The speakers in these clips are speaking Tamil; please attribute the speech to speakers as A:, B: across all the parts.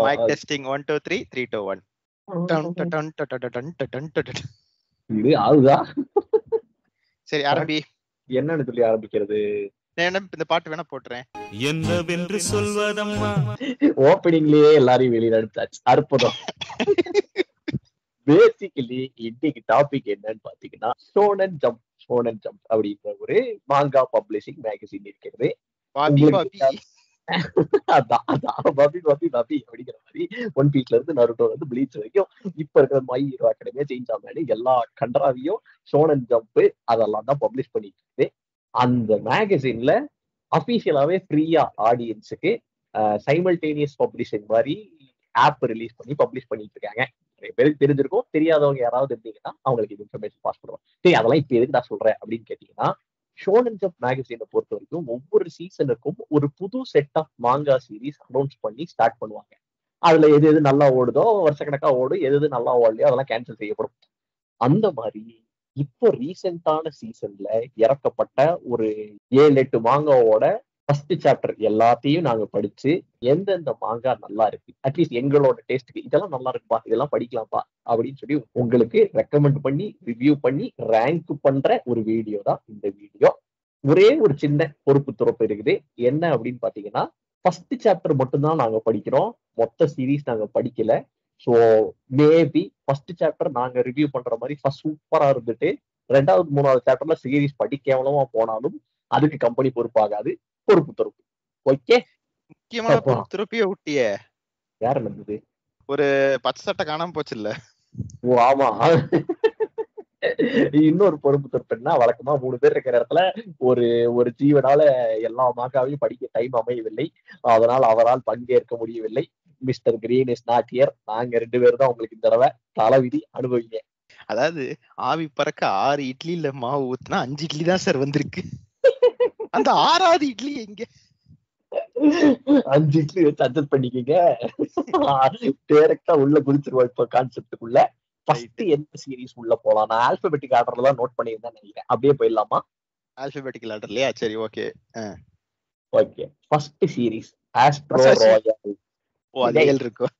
A: Mic testing 1 2 3 3 2 1.
B: இது ஆகுதா?
A: சரி ஆரம்பி.
B: என்னன்னு சொல்லி ஆரம்பிக்கிறது?
A: இந்த பாட்டு வேணா போட்டுறேன்.
C: என்னவென்று சொல்வதம்மா.
B: ஓப்பனிங்லயே எல்லாரையும் வெளியில எடுத்தாச்சு. அற்புதம். பேசிக்கலி இன்னைக்கு டாபிக் என்னன்னு பாத்தீங்கன்னா ஷோனன் ஜம்ப் அப்படின்ற ஒரு மாங்கா பப்ளிஷிங் மேகசின் இருக்கிறது. அப்படிங்கிற மாதிரி ஒன் பீஸ்ல இருந்து நருட்டோ வந்து ப்ளீச் வரைக்கும் இப்ப இருக்கிற மை ஹீரோ அகாடமியா சேஞ்ச் ஆமாடி எல்லா கண்டராவியும் ஷோனன் ஜம்ப் அதெல்லாம் தான் பப்ளிஷ் பண்ணிட்டு இருக்கு. அந்த மேகசின்ல அபிஷியலாவே ஃப்ரீயா ஆடியன்ஸுக்கு சைமல்டேனியஸ் பப்ளிஷிங் மாதிரி ஆப் ரிலீஸ் பண்ணி பப்ளிஷ் பண்ணிட்டு இருக்காங்க. நிறைய பேருக்கு தெரிஞ்சிருக்கும். தெரியாதவங்க யாராவது இருந்தீங்கன்னா அவங்களுக்கு இது இன்ஃபர்மேஷன் பாஸ் பண்ணுவோம். சரி, அதெல்லாம் இப்ப எதுக்கு நான் சொல்றேன் அப்படின்னு கேட்டீங்கன்னா, ஷோனன் ஜம்ப் மேகசினை பொறுத்த வரைக்கும் ஒவ்வொரு சீசனுக்கும் ஒரு புது செட் ஆஃப் மாங்கா சீரீஸ் அனௌன்ஸ் பண்ணி ஸ்டார்ட் பண்ணுவாங்க. அதுல எது எது நல்லா ஓடுதோ வருஷக்கணக்கா ஓடும், எது எது நல்லா ஓடலையோ அதெல்லாம் கேன்சல் செய்யப்படும். அந்த மாதிரி இப்போ ரீசெண்டான சீசன்ல இறக்கப்பட்ட ஒரு 7-8 மாங்காவோட ஃபர்ஸ்ட் சாப்டர் எல்லாத்தையும் நாங்க படிச்சு எந்தெந்த மாங்கா நல்லா இருக்கு, அட்லீஸ்ட் எங்களோட டேஸ்ட்டுக்கு இதெல்லாம் நல்லா இருக்குப்பா, இதெல்லாம் படிக்கலாம்ப்பா அப்படின்னு சொல்லி உங்களுக்கு ரெக்கமெண்ட் பண்ணி ரிவ்யூ பண்ணி ரேங்க் பண்ற ஒரு வீடியோ தான் இந்த வீடியோ. ஒரே ஒரு சின்ன பொறுப்பு துறப்பு இருக்குது. என்ன அப்படின்னு பாத்தீங்கன்னா, ஃபர்ஸ்ட் சாப்டர் மட்டும்தான் நாங்க படிக்கிறோம், மொத்த சீரீஸ் நாங்க படிக்கல. ஸோ மேபி ஃபர்ஸ்ட் சாப்டர் நாங்க ரிவ்யூ பண்ற மாதிரி ஃபர்ஸ்ட் சூப்பரா இருந்துட்டு 2வது 3வது சாப்டர்ல சீரீஸ் படிக்காமலமா போனாலும் அதுக்கு கம்பெனி பொறுப்பாகாது. பொறுப்பு துறப்பு. ஓகே,
A: முக்கியமான பொறுப்பு துறப்பியே விட்டிய
B: யார் இருந்தது?
A: ஒரு பச்சை சட்டை காணாம போச்சு இல்ல?
B: ஓ ஆமா. இன்னொரு பொறுப்பு துறப்புன்னா, வழக்கமா 3 பேர் இருக்கிற இடத்துல ஒரு ஜீவனால எல்லா மாங்காவையும் படிக்க டைம் அமையவில்லை, அதனால் அவரால் பங்கேற்க முடியவில்லை. Mister green is not here. நாங்க 2 பேர் தான் உங்களுக்கு இந்த தடவை தலைவிதி. அனுபவிங்க.
A: அதாவது ஆவி பறக்க 6 இட்லில மாவு ஊத்துனா 5 இட்லி தான் சார் வந்திருக்கு. அந்த 6வது இட்லி எங்க?
B: 5 இட்லி வச்சு அட்ஜஸ்ட் பண்ணிக்கீங்க. டைரக்டா உள்ள குதிச்சிருவோம் இப்போ கான்செப்டுக்குள்ள. ஃபர்ஸ்ட் எந்த சீரீஸ் உள்ள போலாம்? நான் ஆல்பபெட்டிக் ஆர்டர்ல தான் நோட் பண்ணியிருந்தேன் நினைக்கிறேன். அப்படியே போயிடலாமா?
A: ஆல்பபெட்டிக்கல் ஆர்டர்லயா? சரி, okay.
B: Okay, first series Astro Royale.
A: Oh, அது 7 இருக்கும்.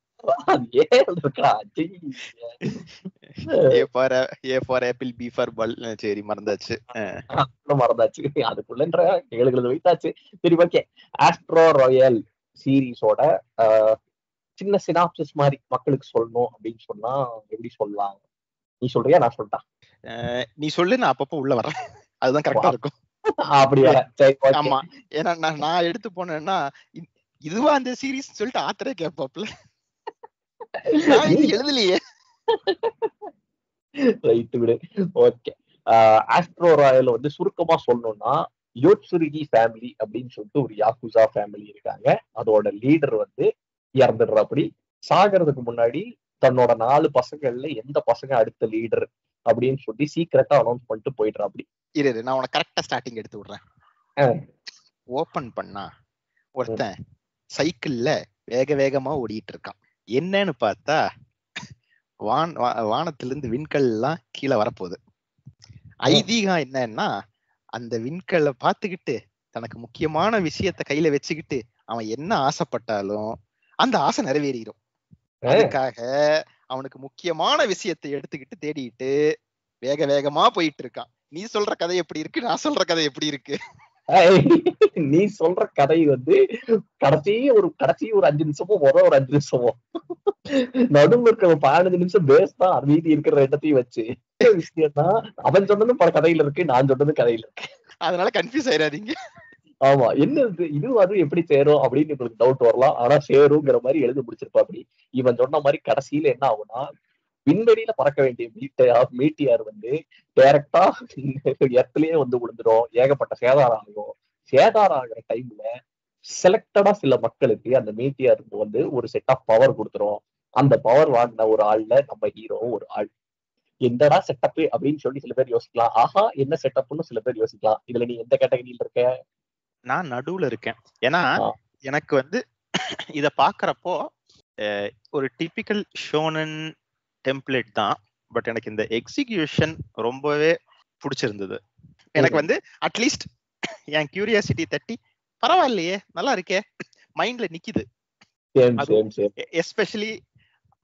A: சரி, மறந்தாச்சு.
B: அதுக்குள்ள எழுதுறது வைத்தாச்சு. சரி, ஓகே. ஆஸ்ட்ரோ ராயல் சீரீஸோட சின்ன சினாப்சிஸ் மாதிரி மக்களுக்கு சொல்லணும் அப்படின்னு சொன்னா எப்படி சொல்லலாம்? நீ சொல்றியா நான் சொல்லிட்டா?
A: நீ சொல்லு, நான் அப்பப்போ உள்ள வரேன். அதுதான் கரெக்டா இருக்கும்.
B: அப்படி வர.
A: ஆமா, ஏன்னா நான் எடுத்து போனேன்னா இதுவா அந்த சீரீஸ் சொல்லிட்டு ஆத்தரே கேட்பாப்ல. நான் இது எழுதலையே.
B: ரைட் விடு. ஓகே, ஆஸ்ட்ரோ ராயல் வந்து சுருக்கமா சொல்லணும்னா யோட்சுருகி ஃபேமிலி அப்படின்னு சொல்லிட்டு ஒரு யாக்குசா ஃபேமிலி இருக்காங்க. அதோட லீடர் வந்து இறந்துடுறாப்படி. சாகிறதுக்கு முன்னாடி தன்னோட 4 பசங்கள்ல எந்த பசங்க அடுத்த லீடர் அப்படின்னு சொல்லி சீக்கிரட்டா அனௌன்ஸ் பண்ணிட்டு போயிடுறாப்படி.
A: இரு, நான் உனக்கு கரெக்டா ஸ்டார்டிங் எடுத்து விடுறேன். ஓபன் பண்ணா ஒருத்தன் சைக்கிள்ல வேக வேகமா ஓடிட்டு இருக்கான். என்னன்னு பார்த்தா வானத்திலிருந்து விண்கல் எல்லாம் கீழே வரப்போகுது. ஐதீகம் என்னன்னா, அந்த விண்கல்ல பாத்துக்கிட்டு தனக்கு முக்கியமான விஷயத்த கையில வச்சுக்கிட்டு அவன் என்ன ஆசைப்பட்டாலும் அந்த ஆசை நிறைவேறிடும். அதுக்காக அவனுக்கு முக்கியமான விஷயத்தை எடுத்துக்கிட்டு தேடிட்டு வேக வேகமா போயிட்டு இருக்கான். நீ சொல்ற கதை எப்படி இருக்கு, நான் சொல்ற கதை எப்படி இருக்கு?
B: நீ சொல்ற கதை வந்து கடைசி ஒரு 5 நிமிஷமோ ஒரு 5 நிமிஷமோ நடுவுல இருக்கிற 15 நிமிஷம் பேஸ் தான். மீதி இருக்கிற இடத்தையும் வச்சு விஷயம்னா அவன் சொன்னதும் பல கதையில இருக்கு, நான் சொன்னதும் கதையில இருக்கு.
A: அதனால கன்ஃபியூஸ் ஆயிடாதீங்க.
B: ஆமா, என்ன இது அது எப்படி சேரும் அப்படின்னு உங்களுக்கு டவுட் வரலாம். ஆனா சேருங்கிற மாதிரி எழுதி முடிச்சிருப்பா. அப்படி இவன் சொன்ன மாதிரி கடைசியில என்ன ஆகும்னா, விண்வெளியில பறக்க வேண்டிய மீட்டியார் வந்து டைரக்டா எர்த்லயே வந்து விழுந்துடும். ஏகப்பட்ட சேதாரம் ஆகும். சேதாரம் ஆகிற டைம்ல செலக்டடா சில மக்களுக்கு அந்த மீட்டியார் வந்து ஒரு செட் ஆஃப் பவர் கொடுத்துரும். அந்த பவர் வாங்கின ஒரு ஆள்ல நம்ம ஹீரோ ஒரு ஆள். எந்தடா செட்டப் அப்படின்னு சொல்லி சில பேர் யோசிக்கலாம். ஆஹா, என்ன செட்டப்னு சில பேர் யோசிக்கலாம். இதுல நீ எந்த கேட்டகரியில இருக்க?
A: நான் நடுவுல இருக்கேன். ஏன்னா எனக்கு வந்து இத பாக்குறப்போ ஒரு டிபிக்கல் ஷோனன் டெம்ப்ளேட் தான். பட் எனக்கு இந்த எக்ஸிகியூஷன் ரொம்பவே பிடிச்சிருந்தது. எனக்கு வந்து அட்லீஸ்ட் என் கியூரியாசிட்டி தட்டி பரவாயில்லையே, நல்லா இருக்கே, மைண்ட்ல நிக்குது. எஸ்பெஷலி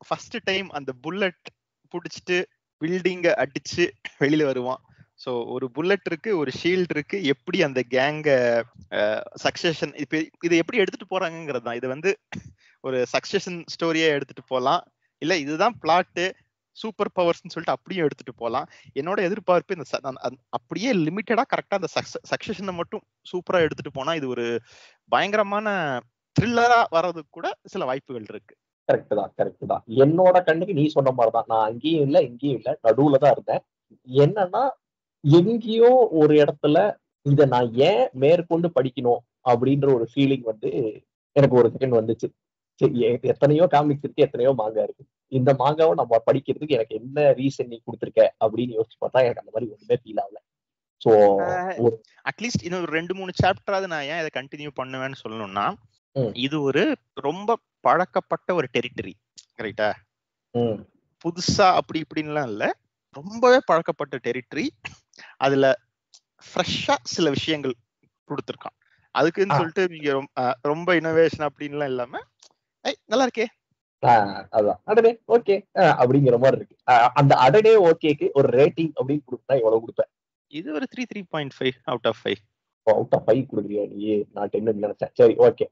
A: ஃபர்ஸ்ட் டைம் அந்த புல்லட் புடிச்சிட்டு பில்டிங்க அடிச்சு வெளியில வருவான். ஸோ ஒரு புல்லட் இருக்கு, ஒரு ஷீல்ட் இருக்கு, எப்படி அந்த கேங்க சக்சஷன் இப்ப இதை எப்படி எடுத்துட்டு போறாங்கிறது தான். இது வந்து ஒரு சக்சஷன் ஸ்டோரியா எடுத்துட்டு போகலாம், இல்ல இதுதான் பிளாட்டு சூப்பர் பவர்ஸ்ன்னு சொல்லிட்டு அப்படியே எடுத்துட்டு போகலாம். என்னோட எதிர்பார்ப்பு இந்த அப்படியே லிமிட்டடா கரெக்டா அந்த சக்சஷனை மட்டும் சூப்பரா எடுத்துட்டு போனா இது ஒரு பயங்கரமான த்ரில்லரா வர்றதுக்கு கூட சில வாய்ப்புகள் இருக்கு.
B: கரெக்ட் தான். என்னோட கண்ணுக்கு நீ சொன்ன மாதிரிதான், நான் அங்கேயும் இல்ல இங்கேயும் இல்ல, நடுவுல தான் இருந்தேன். என்னன்னா எங்கேயோ ஒரு இடத்துல இத நான் ஏன் மேற்கொண்டு படிக்கணும் அப்படின்ற ஒரு ஃபீலிங் வந்து எனக்கு ஒரு செகண்ட் வந்துச்சு. சரி, எத்தனையோ காமிக்ஸ் இருக்கு, எத்தனையோ மாங்கா இருக்கு, இந்த மாங்காவை நம்ம படிக்கிறதுக்கு எனக்கு என்ன ரீசன் நீ கொடுத்துருக்க அப்படின்னு யோசிச்சு பார்த்தா எனக்கு அந்த மாதிரி ஒண்ணுமே ஃபீல் ஆகல. ஸோ
A: அட்லீஸ்ட் இன்னும் 2-3 சாப்டராவது நான் ஏன் இதை கண்டினியூ பண்ணுவேன்னு சொல்லணும்னா, இது ஒரு ரொம்ப பழக்கப்பட்ட ஒரு டெரிட்டரி, கரெக்டா? புதுசா அப்படி இப்படின்லாம் இல்ல, ரொம்பவே பழக்கப்பட்ட டெரிட்டரி. அதுல ஃப்ரெஷ்ஷா சில விஷயங்கள் கொடுத்துருக்கான். அதுக்குன்னு சொல்லிட்டு நீங்க ரொம்ப இனோவேஷன் அப்படின்லாம் இல்லாம நல்லா இருக்கே
B: அதான் அடனே ஓகே அப்படிங்கிற மாதிரி இருக்கு. அந்த அடனே ஓகேக்கு ஒரு ரேட்டிங் அப்படின்னு கொடுத்தா எவ்வளவு கொடுப்பேன்?
A: இது ஒரு 3.5 அவுட் ஆஃப் 5.
B: அவுட் ஆஃப் 5 கொடுக்குறியா நீ? நான் 10 நினைச்சேன். சரி ஓகே,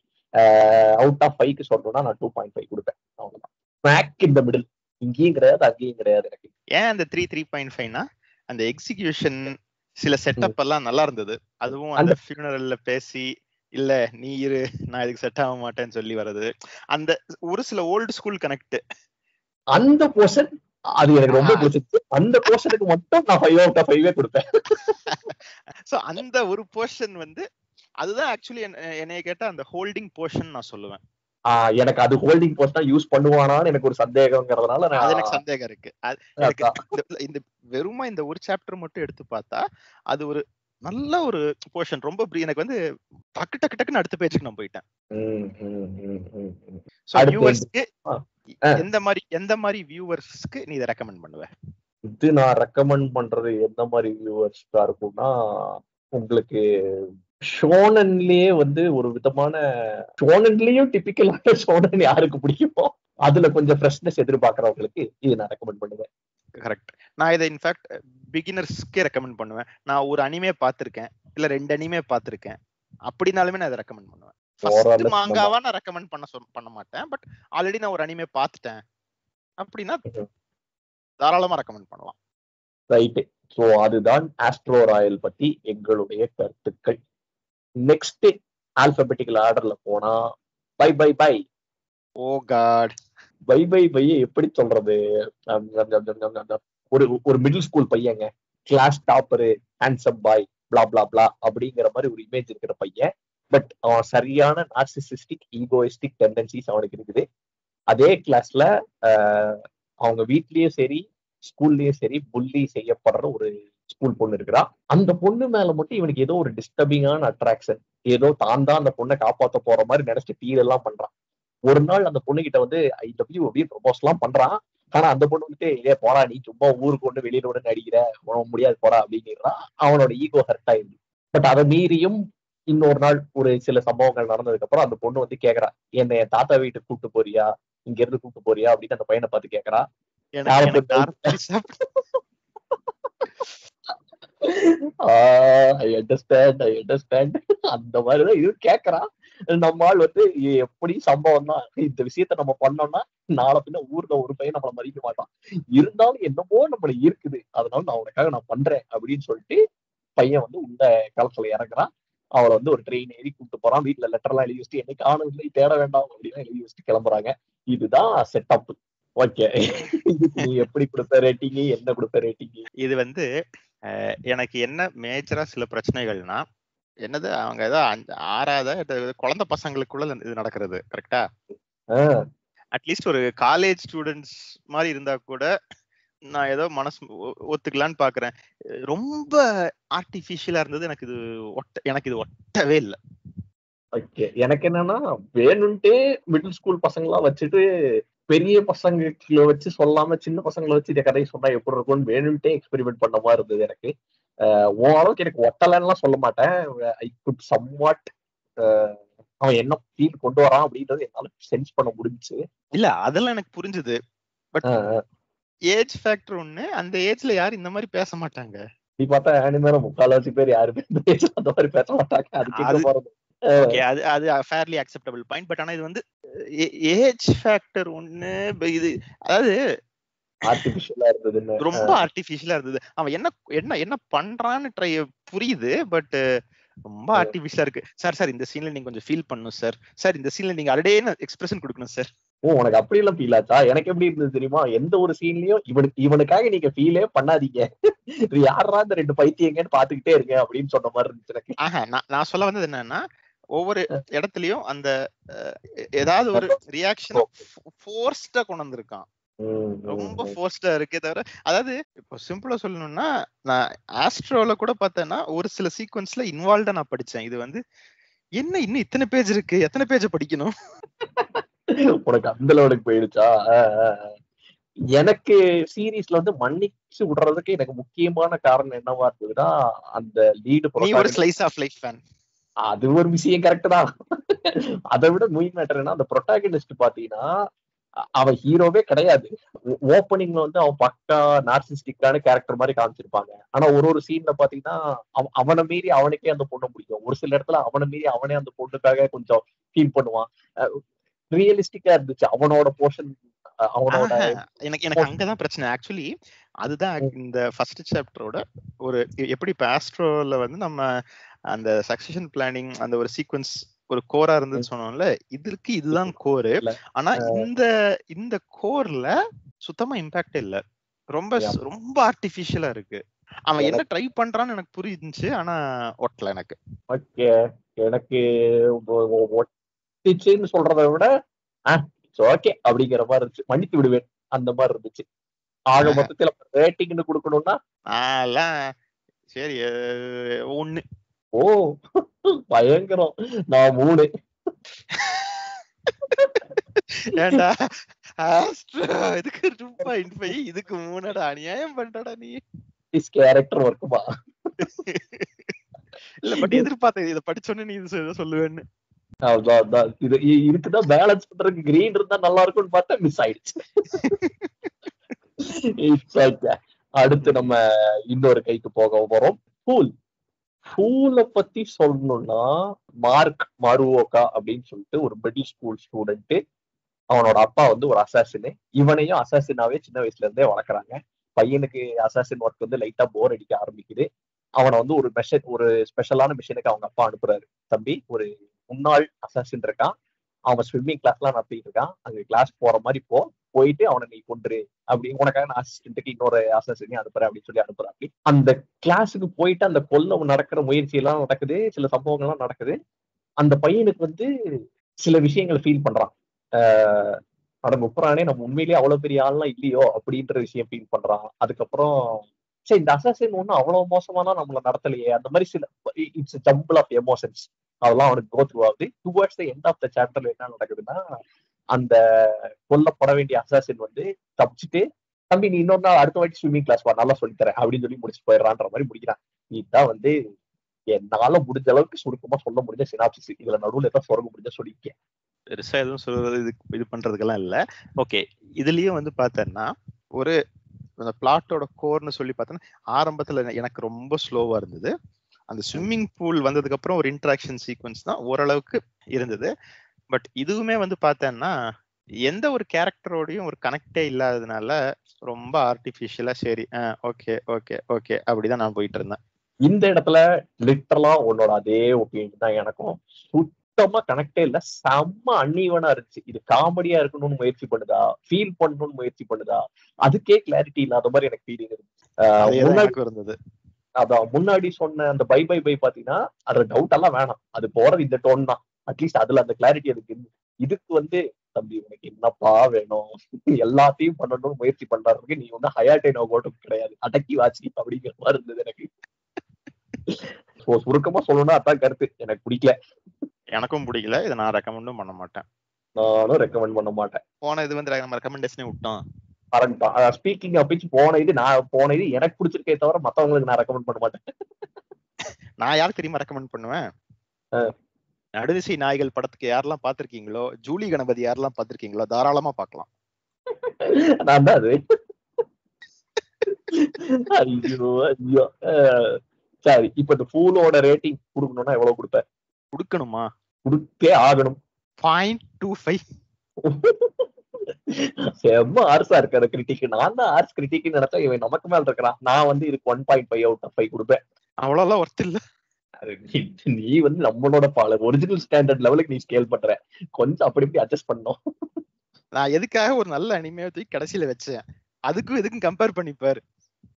B: அவுட் ஆஃப் 5க்கு சொல்லணும்னா நான் 2.5 கொடுப்பேன். அவ்வளவுதான். ஸ்மாக் இன் தி மிடில், இங்கேயும் கிடையாது அங்கேயும் கிடையாது எனக்கு.
A: ஏன் அந்த 3.5னா அந்த எக்ஸிகியூஷன் சில செட்டப் எல்லாம் நல்லா இருந்தது. அதுவும் அந்த ஃபியூனரல்ல பேசி இல்ல நீ இரு நான் இதுக்கு செட் ஆக மாட்டேன்னு சொல்லி வர்றது, அந்த ஒரு சில ஓல்டு ஸ்கூல் கனெக்ட்,
B: அந்த போர்ஷன் அது எனக்கு ரொம்ப பிடிச்சிருக்கு. அந்த போர்ஷனுக்கு மட்டும் நான் 5 அவுட் ஆஃப் 5 கொடுப்பேன்.
A: சோ அந்த ஒரு போர்ஷன் வந்து அதுதான் ஆக்சுவலி என்னைய கேட்டா அந்த ஹோல்டிங் போர்ஷன் நான் சொல்லுவேன்.
B: எனக்கு அது ஹோல்டிங் போஸ்ட் தான் யூஸ் பண்ணுவானான்னு எனக்கு ஒரு சந்தேகம்ங்கிறதுனால
A: எனக்கு சந்தேகம் இருக்கு. இந்த வெறுமா இந்த ஒரு சாப்டர் மட்டும் எடுத்து பார்த்தா அது ஒரு நல்ல ஒரு போர்ஷன். ரொம்ப எனக்கு வந்து டக்கு டக்கு டக்குன்னு அடுத்த பேஜுக்கு நான் போயிட்டேன். எந்த மாதிரி வியூவர்ஸ்க்கு நீ இதை ரெக்கமெண்ட் பண்ணுவ?
B: இது நான் ரெக்கமெண்ட் பண்றது எந்த மாதிரி வியூவர்ஸ்க்கா இருக்கும்னா, உங்களுக்கு ஷோனன்லயே வந்து ஒரு விதமான ஷோனன்லயும் டிபிக்கலான ஷோனன் யாருக்கு பிடிக்குமோ அதுல கொஞ்சம் ஃப்ரெஷ்னஸ் எதிர்பார்க்கறவங்களுக்கு இது நான் ரெக்கமெண்ட் பண்ணுவேன்.
A: கரெக்ட். நான் இதை இன்ஃபேக்ட் பிகினர்ஸ்க்கே ரெக்கமெண்ட் பண்ணுவேன். நான் ஒரு அனிமே பார்த்திருக்கேன், இல்ல 2 அனிமே பார்த்திருக்கேன், அப்படினாலுமே நான் இதை ரெக்கமெண்ட் பண்ணுவேன். ஃபர்ஸ்ட் மாங்காவா நான் ரெக்கமெண்ட் பண்ண மாட்டேன். பட் ஆல்ரெடி நான் ஒரு அனிமே பார்த்துட்டேன் அப்படின்னா தாராளமா ரெக்கமெண்ட் பண்ணலாம்.
B: ரைட். சோ அதுதான் ஆஸ்ட்ரோ ராயல் பத்தி எங்களுடைய கருத்துக்கள். நெக்ஸ்ட் ஆல்பபெட்டிக்கல் ஆர்டர்ல போனா bye bye bye.
A: Oh God,
B: bye bye bye எப்படி சொல்றது? ஒரு மிடில் ஸ்கூல் பையங்க, class topper, handsome boy, blah blah blah அப்படிங்கிற மாதிரி ஒரு இமேஜ் இருக்கிற பையன். பட் அவன் சரியான நார்சிசிஸ்டிக் ஈகோயிஸ்டிக் டெண்டன்சிஸ் அவனுக்கு இருக்குது. அதே கிளாஸ்ல அவங்க வீட்லயும் சரி ஸ்கூல்லயும் சரி புல்லி செய்யப்படுற ஒரு ஸ்கூல் பொண்ணு இருக்கிறா. அந்த பொண்ணு மேல மட்டும் இவனுக்கு ஏதோ ஒரு டிஸ்டர்பிங்கான அட்ராக்ஷன், ஏதோ தான் அந்த பொண்ணை காப்பாற்ற போற மாதிரி நினைச்சு ஃபீல் எல்லாம் பண்றான். ஒரு நாள் அந்த பொண்ணு கிட்ட வந்து ஐ லவ் யூ அப்படின்னு ப்ரொபோஸ் எல்லாம் பண்றான். ஆனா அந்த பொண்ணு வந்துட்டு இதே போடா நீ சும்மா ஊருக்கு ஒண்ணு வெளியில ஒண்ணு நடிக்கிற, முடியாது போடா அப்படிங்கிறான். அவனோட ஈகோ ஹர்ட் ஆயிடுது. பட் அதை மீறியும் இன்னொரு நாள் ஒரு சில சம்பவங்கள் நடந்ததுக்கு அப்புறம் அந்த பொண்ணு வந்து கேக்குறா, என்னை என் தாத்தா வீட்டுக்கு கூப்பிட்டு போறியா, இங்க இருந்து கூப்பிட்டு போறியா அப்படின்னு அந்த பையனை பார்த்து கேக்குறா. அந்த மாதிரிதான் இது கேக்குறான். நம்ம ஆள் வந்து எப்படி சம்பவம் தான், இந்த விஷயத்த நம்ம பண்ணோம்னா நாளை பின்ன ஊர்ல ஒரு பையன் நம்மளை மதிக்க மாட்டான், இருந்தாலும் என்னமோ நம்மள இருக்குது, அதனால நான் உனக்காக நான் பண்றேன் அப்படின்னு சொல்லிட்டு பையன் வந்து உள்ள களத்துல இறங்குறான். அவளை வந்து ஒரு ட்ரெயின் ஏறி கூப்பிட்டு போறான். வீட்டுல லெட்டர் எல்லாம் எழுதி வச்சுட்டு என்னை காணும் இல்லை தேட வேண்டாம் அப்படின்னு எழுதி வச்சுட்டு கிளம்புறாங்க. இதுதான் செட்டப். ஓகே, நீ எப்படி கொடுத்த ரேட்டிங், என்ன கொடுத்த ரேட்டிங்?
A: இது வந்து எனக்கு என்ன மேஜரா சில பிரச்சனைகள்னா, என்னது அவங்க ஏதோ 6வது குழந்தை பசங்களுக்குள்ள இது நடக்கிறது, கரெக்டா? அட்லீஸ்ட் ஒரு காலேஜ் ஸ்டூடெண்ட்ஸ் மாதிரி இருந்தா கூட நான் ஏதோ மனசு ஒத்துக்கலான்னு பாக்குறேன். ரொம்ப ஆர்டிபிஷியலா இருந்தது. எனக்கு இது ஒட்டவே இல்லை.
B: ஓகே, எனக்கு என்னன்னா வேணும்ட்டே மிடில் ஸ்கூல் பசங்களா வச்சுட்டு பெரிய பசங்களை வச்சு சொல்லாம சின்ன பசங்களை வச்சு இந்த கதையை சொன்னா எப்படி இருக்கும்னு வேணும்ட்டே எக்ஸ்பெரிமெண்ட் பண்ண மாதிரி இருந்தது எனக்கு. ஓரளவுக்கு எனக்கு ஒட்டலன்னா சொல்ல மாட்டேன். ஐ குட் சம்வாட் அவன் என்ன ஃபீல் கொண்டு வரான் அப்படின்றது என்னால சென்ஸ் பண்ண முடிஞ்சுச்சு.
A: இல்ல அதெல்லாம் எனக்கு புரிஞ்சுது. பட் ஏஜ் ஃபேக்டர் ஒண்ணு, அந்த ஏஜ்ல யாரும் இந்த மாதிரி பேச மாட்டாங்க.
B: நீ பார்த்தா ஆனிமேல முக்கால்வாசி பேர் யாருமே இந்த ஏஜ்ல அந்த மாதிரி பேச மாட்டாங்க. அதுக்கு எங்க போறது?
A: ஓகே, அது ஃபேர்லி அக்செப்டபிள் பாயிண்ட். பட் ஆனா இது வந்து ஏஜ் ஃபேக்டர் ஒண்ணு, இது அதாவது
B: ஆர்டிபிஷியலா இருந்தது,
A: ரொம்ப ஆர்டிபிஷியலா இருந்தது. அவன் என்ன என்ன என்ன பண்றான்னு புரியுது, பட் ரொம்ப ஆர்டிபிஷியலா இருக்கு. சார் இந்த சீன்ல நீங்க கொஞ்சம் ஃபீல் பண்ணணும் சார் இந்த சீன்ல நீங்க அடடே எக்ஸ்பிரஷன் கொடுக்கணும் சார்.
B: ஓ, உனக்கு அப்படி எல்லாம் ஃபீல் ஆச்சா? எனக்கு எப்படி இருந்தது தெரியுமா? எந்த ஒரு சீன்லயும் இவனுக்காக நீங்க ஃபீலே பண்ணாதீங்க, யாரா இந்த 2 பைத்தியங்கன்னு பாத்துக்கிட்டே இருங்க அப்படின்னு சொன்ன மாதிரி இருந்துச்சு எனக்கு.
A: நான் சொல்ல வந்தது என்னன்னா, ஒவ்வொரு இடத்துலயும் அந்த ஏதாவது ஒரு ரியாக்ஷன் ஃபோர்ஸ்டா கொண்டு வந்திருக்கான். ரொம்ப ஃபோர்ஸ்டா இருக்கே தவிர, அதாவது இப்போ சிம்பிளா சொல்லணும்னா, நான் ஆஸ்ட்ரோல கூட பார்த்தேன்னா ஒரு சில சீக்வன்ஸ்ல இன்வால்வ்டா நான் படிச்சேன். இது வந்து என்ன இன்னும் இத்தனை பேஜ் இருக்கு, எத்தனை பேஜ் படிக்கணும்?
B: உனக்கு அந்த லெவலுக்கு போயிடுச்சா? எனக்கு சீரீஸ்ல வந்து மன்னிச்சு விடுறதுக்கு எனக்கு முக்கியமான காரணம் என்னவா இருந்ததுன்னா, அந்த லீடு
A: ஒரு ஸ்லைஸ் ஆஃப் லைஃப் ஃபேன்,
B: அது ஒரு விஷயம் கரெக்ட் தான். அதை விட மெயின் மேட்டர் என்ன, அந்த ப்ரொட்டாகனிஸ்ட் பாத்தீங்கன்னா அவன் ஹீரோவே கிடையாது. ஓப்பனிங்ல வந்து அவன் பக்கா நார்சிஸ்டிக்கான கேரக்டர் மாதிரி காமிச்சிருப்பாங்க. ஆனா ஒரு சீன்ல பாத்தீங்கன்னா அவனை மீறி அவனுக்கே அந்த பொண்ணை பிடிக்கும். ஒரு சில இடத்துல அவனை மீறி அவனே அந்த பொண்ணுக்காக கொஞ்சம் ஃபீல் பண்ணுவான். ரியலிஸ்டிக்கா இருந்துச்சு அவனோட போர்ஷன். அவனோட
A: எனக்கு அங்கதான் பிரச்சனை ஆக்சுவலி. அதுதான் இந்த ஃபர்ஸ்ட் சாப்டரோட ஒரு எப்படி இப்ப ஆஸ்ட்ரோல வந்து நம்ம அந்த சக்சஷன் பிளானிங் அந்த ஒரு சீக்வன்ஸ் ஒரு கோரா இருந்துன்னு சொன்னோம்ல, இதுதான் கோரு. ஆனா இந்த கோர்ல சுத்தமா இம்பாக்ட் இல்ல, ரொம்ப ரொம்ப ஆர்டிபிஷியலா இருக்கு. அவன் என்ன ட்ரை பண்றான்னு எனக்கு புரிஞ்சுச்சு, ஆனா ஒட்டல எனக்கு.
B: ஓகே, எனக்கு ஒட்டிச்சுன்னு சொல்றதை விட ஓகே அப்படிங்கிற மாதிரி இருந்துச்சு. மன்னித்து விடுவேன் அந்த மாதிரி இருந்துச்சு. ஆக மொத்தத்துல ரேட்டிங்னு கொடுக்கணும்னா
A: சரி 1.
B: ஓ பயங்கரம். நான் 3.
A: ஏண்டா ஆஸ்ட்ரோ இதுக்கு 2.5, இதுக்கு 3 அநியாயம் பண்றடா நீ.
B: இஸ் கேரக்டர் ஒர்க்குமா?
A: இல்ல பட் எதிர்பார்த்தேன் இத படிச்சோன்னு நீ இது சொல்லுவேன்னு.
B: அதான் இது இருக்குதான் பேலன்ஸ் பண்றதுக்கு கிரீன் இருந்தா நல்லா இருக்கும்னு பார்த்தா மிஸ் ஆயிடுச்சு. அடுத்து நம்ம இன்னொரு கைக்கு போக போறோம். ஸ்கூல பத்தி சொல்லணும்னா, மார்க் மருவோகா அப்படின்னு சொல்லிட்டு ஒரு மிடில் ஸ்கூல் ஸ்டூடெண்ட். அவனோட அப்பா வந்து ஒரு அசாசின். இவனையும் அசாசினாவே சின்ன வயசுல இருந்தே வளர்க்குறாங்க. பையனுக்கு அசாசின் ஒர்க் வந்து லைட்டா போர் அடிக்க ஆரம்பிக்குது. அவனை வந்து ஒரு ஸ்பெஷலான மிஷனுக்கு அவங்க அப்பா அனுப்புறாரு. தம்பி, ஒரு முன்னாள் அசாசின் இருக்கான், அவன் ஸ்விம்மிங் கிளாஸ் எல்லாம் நடத்திட்டு இருக்கான், அங்க கிளாஸ் போற மாதிரி போயிட்டு அவனை நீ கொண்டுரு அப்படின்னு, உனக்காக நான் அசிஸ்டன்ட்டுக்கு இன்னொரு அசாசினையும் அனுப்புறேன் அப்படின்னு சொல்லி அனுப்புறாங்க. அந்த கிளாஸுக்கு போயிட்டு அந்த கொல்ல நடக்கிற முயற்சி எல்லாம் நடக்குது, சில சம்பவங்கள்லாம் நடக்குது. அந்த பையனுக்கு வந்து சில விஷயங்களை ஃபீல் பண்றான். அட முப்பரானே, நம்ம உண்மையிலேயே அவ்வளவு பெரிய ஆள்லாம் இல்லையோ அப்படின்ற விஷயம் ஃபீல் பண்றான். அதுக்கப்புறம் சரி, இந்த அசாசின் ஒன்னும் அவ்வளவு மோசமானா நம்மள நடத்தலையே, அந்த மாதிரி சில இட்ஸ் ஜம்பிள் ஆஃப் எமோஷன்ஸ் அதெல்லாம் அவனுக்கு கோ த்ரூ ஆகுது. Towards the end of the சாப்டர்ல என்ன நடக்குதுன்னா, அந்த கொல்லப்பட வேண்டிய அசாசின் வந்து தப்பிச்சுட்டு, தம்பி நீ இன்னொரு நாள் அடுத்த வாட்டி ஸ்விம்மிங் கிளாஸ் வா, நல்லா சொல்லித்தரேன் அப்படின்னு சொல்லி முடிச்சு போயிடறான்ற மாதிரி முடிக்கிறான். இதுதான் வந்து என்னால முடிஞ்ச அளவுக்கு சுருக்கமா சொல்ல முடிஞ்ச சினாப்சிஸ். இதுல நடுவுல ஏதாவது சொல்ல முடிஞ்ச சொல்லிக்க.
A: பெருசா எதுவும் சொல்றது இது பண்றதுக்கெல்லாம் இல்ல. ஓகே, இதுலயும் வந்து பார்த்தேன்னா ஒரு பிளாட்டோட கோர்னு சொல்லி பார்த்தோன்னா, ஆரம்பத்துல எனக்கு ரொம்ப ஸ்லோவா இருந்தது. அந்த ஸ்விம்மிங் பூல் வந்ததுக்கு அப்புறம் ஒரு இன்டராக்ஷன் சீக்வன்ஸ் தான் ஓரளவுக்கு இருந்தது. பட் இதுவுமே வந்து பார்த்தேன்னா எந்த ஒரு கேரக்டரோடையும் ஒரு கனெக்டே இல்லாததுனால ரொம்ப ஆர்டிபிஷியலா சரி ஓகே ஓகே ஓகே அப்படிதான் நான் போயிட்டு இருந்தேன்.
B: இந்த இடத்துல லிட்டரலா உன்னோட அதே ஒப்பீனியன் தான் எனக்கும். சுத்தமா கனெக்டே இல்ல, செம்ம அன்ஈவனா இருந்துச்சு. இது காமெடியா இருக்கணும்னு முயற்சி பண்ணுதா, ஃபீல் பண்ணணும்னு முயற்சி பண்ணுதா, அதுக்கே கிளாரிட்டி இல்லாத மாதிரி எனக்கு ஃபீலிங்
A: இருந்தது.
B: அதான் முன்னாடி சொன்ன அந்த பை பை பை பாத்தீங்கன்னா அதுல டவுட் எல்லாம் வேணாம், அது போறது இந்த டோன் தான். அட்லீஸ்ட் அதுல அந்த கிளாரிட்டி அதுக்கு இருந்து. இதுக்கு வந்து தம்பி உனக்கு என்னப்பா வேணும், எல்லாத்தையும் பண்ணணும்னு முயற்சி பண்றதுக்கு நீ வந்து ஹயாட்டேனோ கோட்டும் கிடையாது, அடக்கி வாச்சி அப்படிங்கிற மாதிரி இருந்தது எனக்கு. சுருக்கமா சொல்லணும்னா அதான் கருத்து. எனக்கு பிடிக்கல.
A: எனக்கும் பிடிக்கல. இதை நான் ரெக்கமெண்டும் பண்ண மாட்டேன்.
B: நானும் ரெக்கமெண்ட் பண்ண மாட்டேன்.
A: போன இது வந்து நம்ம ரெக்கமெண்டேஷனே விட்டோம்.
B: ஸ்பீக்கிங் ஆஃப் விச் போன இது எனக்கு பிடிச்சிருக்கே தவிர மத்தவங்களுக்கு நான் ரெக்கமெண்ட் பண்ண மாட்டேன்.
A: நான் யாருக்கு தெரியுமா ரெக்கமெண்ட் பண்ணுவேன்? நடுநிசி நாய்கள் படத்துக்கு யாரெல்லாம் பாத்திருக்கீங்களோ, ஜூலி கணபதி யாரெல்லாம் பாத்திருக்கீங்களோ தாராளமா பார்க்கலாம்.
B: நான் தான் அது. ஐயோ ஐயோ. சரி, இப்ப இந்த ஃபூலோட ரேட்டிங் கொடுக்கணும்னா எவ்வளவு கொடுப்ப?
A: கொடுக்கணுமா?
B: கொடுத்தே ஆகணும்.
A: 0.25.
B: செம்ம ஆர்ஸா இருக்கு அந்த கிரிட்டிக். நான் தான் ஆர்ஸ் கிரிட்டிக் நினைச்சா இவன் நமக்கு மேல இருக்கிறான். நான் வந்து இதுக்கு 1.5 out of 5 கொடுப்பேன்.
A: அவ்வளவுலாம் ஒர்த் இல்ல.
B: நீ வந்து நம்மளோட ஒரிஜினல் ஸ்டாண்டர்ட் லெவலுக்கு நீ ஸ்கேல் பண்ற. கொஞ்சம் அப்படி இப்படி அட்ஜஸ்ட் பண்ணோம்.
A: நான் எதுக்காக ஒரு நல்ல அனிமையை தூக்கி கடைசியில வச்சேன். அதுக்கும் இதுக்கும் கம்பேர் பண்ணிப்பாரு.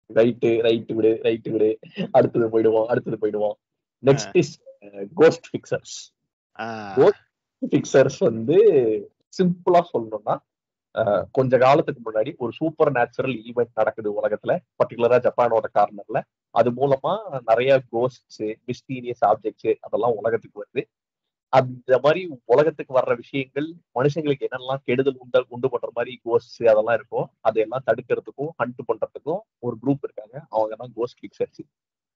B: ரைட்டு விடு. அடுத்தது போயிடுவோம். Next is ghost fixers. Ghost fixers வந்து சிம்பிளா சொல்லணும்னா, கொஞ்ச காலத்துக்கு முன்னாடி ஒரு சூப்பர் நேச்சுரல் ஈவெண்ட் நடக்குது உலகத்துல, பர்டிகுலரா ஜப்பானோட கார்னர்ல. அது மூலமா நிறைய கோஸ்ட்ஸ், மிஸ்டீரியஸ் ஆப்ஜெக்ட்ஸ் அதெல்லாம் உலகத்துக்கு வருது. அந்த மாதிரி உலகத்துக்கு வர்ற விஷயங்கள் மனுஷங்களுக்கு என்னெல்லாம் கெடுதல் உண்டு பண்ற மாதிரி கோஸ்ட்ஸ் அதெல்லாம் இருக்கும். அதையெல்லாம் தடுக்கிறதுக்கும் ஹண்ட் பண்றதுக்கும் ஒரு குரூப் இருக்காங்க. அவங்க தான் கோஸ்ட் ஃபிக்சர்ஸ்.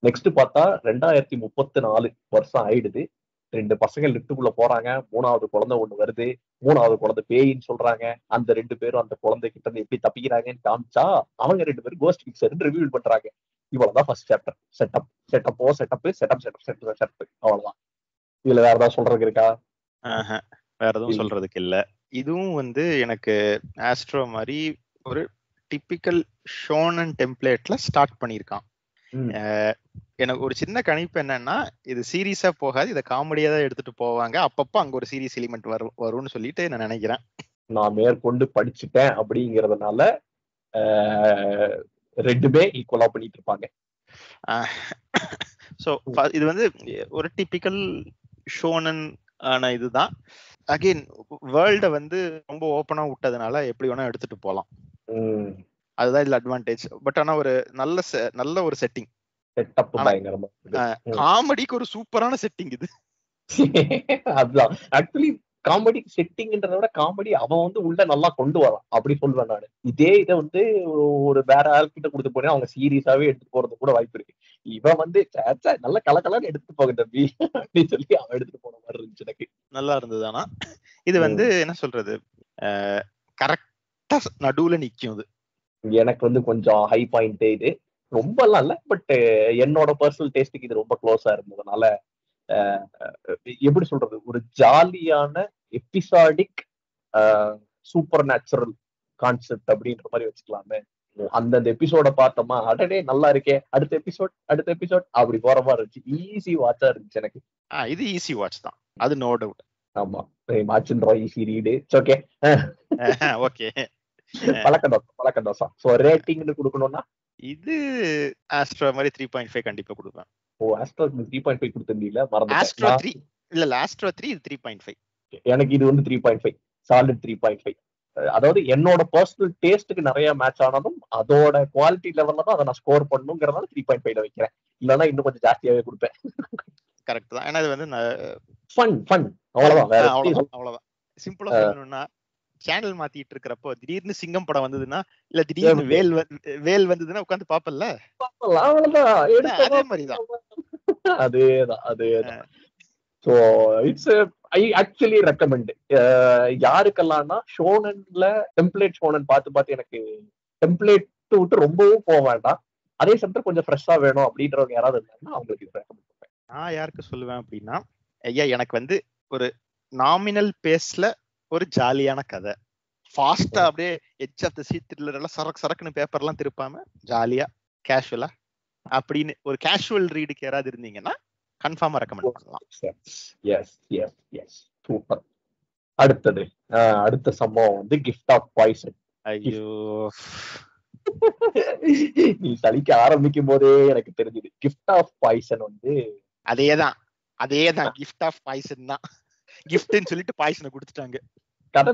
B: நெக்ஸ்ட் பார்த்தா 2034 வருஷம் ஆயிடுது. 2 பசங்க லிஃப்ட்டுக்குள்ள போறாங்க. 3வது குழந்தை ஒண்ணு வருது. 3வது குழந்தை பேயின்னு சொல்றாங்க. அந்த 2 பேரும் அந்த குழந்தை கிட்ட இருந்து எப்படி தப்பிக்கிறாங்கன்னு காமிச்சா அவங்க 2 பேரும் கோஸ்ட் ஃபிக்சர் ரிவீல் பண்றாங்க. இவ்வளவுதான் ஃபர்ஸ்ட் சாப்டர். செட்டப் அவ்வளவுதான். இதுல வேற ஏதாவது சொல்றதுக்கு இருக்கா?
A: வேற எதுவும் சொல்றதுக்கு இல்ல. இதுவும் வந்து எனக்கு ஆஸ்ட்ரோ மாதிரி ஒரு டிபிக்கல் ஷோனன் டெம்ப்ளேட்ல ஸ்டார்ட் பண்ணிருக்கான். எனக்கு ஒரு சின்ன கணிப்பு என்னன்னா, இது சீரியஸா போகாது, இதை காமெடியா தான் எடுத்துட்டு போவாங்க. அப்பப்போ அங்க ஒரு சீரியஸ் எலிமெண்ட் வரும்னு சொல்லிட்டு நான் நினைக்கிறேன். நான்
B: மேற்கொண்டு படிச்சுட்டேன் அப்படிங்கறதுனால 2மே ஈக்குவலா பண்ணிட்டு இருப்பாங்க.
A: சோ இது வந்து ஒரு டிபிக்கல் ஷோனன் ஆன இதுதான். அகைன் வேர்ல்ட வந்து ரொம்ப ஓப்பனா விட்டதுனால எப்படி வேணா எடுத்துட்டு போலாம். அதுதான் இதுல அட்வான்டேஜ். பட் ஆனா ஒரு நல்ல ஒரு செட்டிங். காமெடிக்கு ஒரு சூப்பரான செட்டிங் இது.
B: அதுதான் ஆக்சுவலி காமெடி செட்டிங்ன்றத விட காமெடி அவன் வந்து உள்ள நல்லா கொண்டு வரான் அப்படி சொல்லுவேன் நானு. இதே இதை வந்து ஒரு வேற ஆள்கிட்ட கொடுத்து போனா அவங்க சீரியஸாவே எடுத்துட்டு போறது கூட வாய்ப்பு இருக்கு. இவன் வந்து நல்ல கலக்கலான்னு எடுத்துட்டு போக தம்பி அப்படின்னு சொல்லி அவன் எடுத்துட்டு போன மாதிரி இருந்துச்சு. எனக்கு நல்லா இருந்தது. ஆனா இது வந்து என்ன சொல்றது, கரெக்டா நடுவுல நிக்கும். இது எனக்கு வந்து கொஞ்சம் ஹை பாயிண்ட். இது ரொம்ப எல்லாம் இல்ல, பட் என்னோட பர்சனல் டேஸ்டுக்கு இது ரொம்ப க்ளோஸா இருந்ததுனால எப்படி சொல்றது, ஒரு ஜாலியான எபிசாடிக் சூப்பர் நேச்சுரல் கான்செப்ட் அப்படின்ற மாதிரி வச்சுக்கலாமே. அந்த எபிசோட பார்த்தோமா, அடடே நல்லா இருக்கே, அடுத்த எபிசோட் அப்படி போற மாதிரி இருந்துச்சு. ஈஸி வாட்சா இருந்துச்சு எனக்கு. இது ஈஸி வாட்ச் தான், அது நோ டவுட். ஆமா, வாட்ச்ன்றோம், ஈஸி ரீடு. Okay okay. பழக்க தோசா. சோ ரேட்டிங்னு கொடுக்கணும்னா இது ஆஸ்ட்ரோ மாதிரி 3.5 கண்டிப்பா கொடுப்பேன். ஓ, ஆஸ்ட்ரோ 3.5 கொடுத்திருந்தீங்களா? மறந்துட்டேன். ஆஸ்ட்ரோ 3 இல்ல, ஆஸ்ட்ரோ 3 இது 3.5. எனக்கு இது வந்து 3.5 சாலிட் 3.5. அதாவது என்னோட பர்சனல் டேஸ்டுக்கு நிறைய மேட்ச் ஆனதும் அதோட குவாலிட்டி லெவல்ல தான் அதை நான் ஸ்கோர் பண்ணுங்கிறதால 3.5ல வைக்கிறேன். இல்லைன்னா இன்னும் கொஞ்சம் ஜாஸ்தியாவே கொடுப்பேன். கரெக்ட் தான். ஏன்னா இது வந்து ஃபன் அவ்வளவுதான். அவ்வளவுதான். சிம்பிளா சொல்லணும்னா, சேனல் மாத்திட்டு இருக்கிறப்போ திடீர்னு சிங்கம் படம் வந்ததுன்னா, இல்ல திடீர்னு வேல் வந்ததுன்னா உட்காந்து பாப்பல்ல, அதே மாதிரிதான். அதேதான். So it's I actually recommend. யாருக்கெல்லாம்னா ஷோனன்ல டெம்ப்ளேட் ஷோனன் பார்த்து எனக்கு டெம்ப்ளேட் விட்டு ரொம்பவும் போக வேண்டாம், அதே சமயத்துல கொஞ்சம் ஃப்ரெஷ்ஷா வேணும் அப்படின்றவங்க யாராவது இருந்தாங்கன்னா அவங்களுக்கு இது ரெக்கமெண்ட் பண்ணுவேன். நான் யாருக்கு சொல்லுவேன் அப்படின்னா, ஐயா எனக்கு வந்து ஒரு நாமினல் பேஸ்ல ஒரு ஜாலியான கதை, ஃபாஸ்டா அப்படியே edge of the seat thriller எல்லாம் சரக்குன்னு பேப்பர் எல்லாம் திருப்பாம ஜாலியா கேஷுவலா அப்படின்னு ஒரு கேஷுவல் ரீடுக்கு யாராவது இருந்தீங்கன்னா கன்ஃபார்மா ரெக்கமெண்ட் பண்ணலாம். Yes yes yes super. அடுத்த சம்பவம் வந்து கிஃப்ட் ஆஃப் பாய்சன். ஐயோ, நீ சலிக்க ஆரம்பிக்கும் போதே எனக்கு தெரிஞ்சது. கிஃப்ட் ஆஃப் பாய்சன் வந்து அதேதான் கிஃப்ட் ஆஃப் பாய்சன் தான். கிஃப்ட்னு சொல்லிட்டு பாய்சனை கொடுத்துட்டாங்க.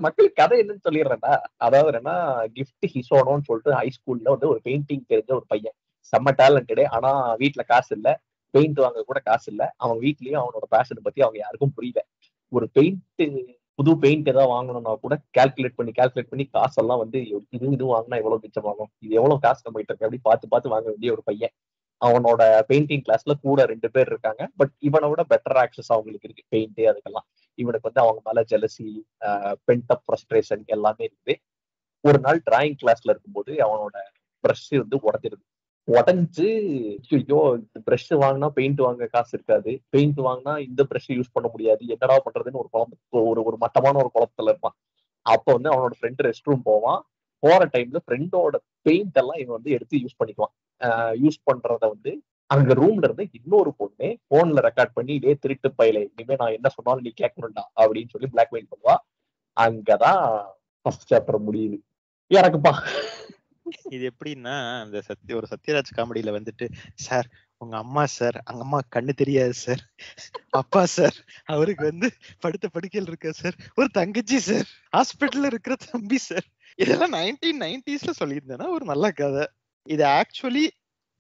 B: மக்களுக்கு கதை என்னன்னு சொல்லிடுறேன்னா, அதாவது என்னன்னா, கிஃப்ட் ஹிசோனோன்னு சொல்லிட்டு ஹை ஸ்கூல்ல வந்து ஒரு பெயிண்டிங் தெரிஞ்ச ஒரு பையன், செம்ம டேலண்டடு. ஆனா வீட்டுல காசு இல்ல, பெயிண்ட் வாங்க கூட காசு இல்ல. அவன் வீட்லயும் அவனோட பேஷனை பத்தி அவங்க யாருக்கும் புரியல. ஒரு புது பெயிண்ட் ஏதாவது வாங்கணும்னா கூட கால்குலேட் பண்ணி காசெல்லாம் வந்து இது வாங்கினா எவ்வளவு மிச்சமாகும், இது எவ்வளவு காசு நம்ம கிட்ட இருக்கு அப்படி பார்த்து வாங்க வேண்டிய ஒரு பையன். அவனோட பெயிண்டிங் கிளாஸ்ல கூட 2 பேர் இருக்காங்க. பட் இவனை விட பெட்டர் ஆக்சஸ் அவங்களுக்கு இருக்கு பெயிண்ட் அதுக்கெல்லாம். இவனுக்கு வந்து அவங்க மேல ஜெலசி, பென்ட் அப் ஃப்ரஸ்ட்ரேஷன் எல்லாமே இருக்குது. ஒரு நாள் டிராயிங் கிளாஸ்ல இருக்கும்போது அவனோட ப்ரஷ் வந்து உடஞ்சிருது. உடஞ்சு ஐயோ ப்ரஷ் வாங்கினா பெயிண்ட் வாங்க காசு இருக்காது, பெயிண்ட் வாங்கினா இந்த ப்ரஷ் யூஸ் பண்ண முடியாது, என்னடா பண்றதுன்னு ஒரு மட்டமான ஒரு குழப்பத்துல இருப்பான். அப்ப வந்து அவனோட ஃப்ரெண்ட் ரெஸ்ட் ரூம் போவான். போற டைம்ல ஃப்ரெண்டோட பெயிண்ட் எல்லாம் இவன் வந்து எடுத்து யூஸ் பண்ணிக்குவான். யூஸ் பண்றத வந்து அங்க ரூம்ல இருந்து இன்னொரு பொண்ணு போன்ல ரெக்கார்ட் பண்ணி இதே திருட்டு பயில இனிமே நான் என்ன சொன்னாலும் நீ கேட்கணும்டா அப்படின்னு சொல்லி பிளாக்மெயில் பண்ணுவா. அங்கதான் ஃபர்ஸ்ட் சாப்டர் முடியுது. எனக்குப்பா
A: இது எப்படின்னா அந்த ஒரு சத்யராஜ் காமெடியில வந்துட்டு, சார் உங்க அம்மா சார், அங்க அம்மா கண்ணு தெரியாது சார், அப்பா சார் அவருக்கு வந்து படுத்த படுக்கையில் இருக்க சார், ஒரு தங்கச்சி சார், ஹாஸ்பிட்டல்ல இருக்கிற தம்பி சார், இதெல்லாம் 1990s சொல்லியிருந்தேன்னா ஒரு நல்ல கதை. இது ஆக்சுவலி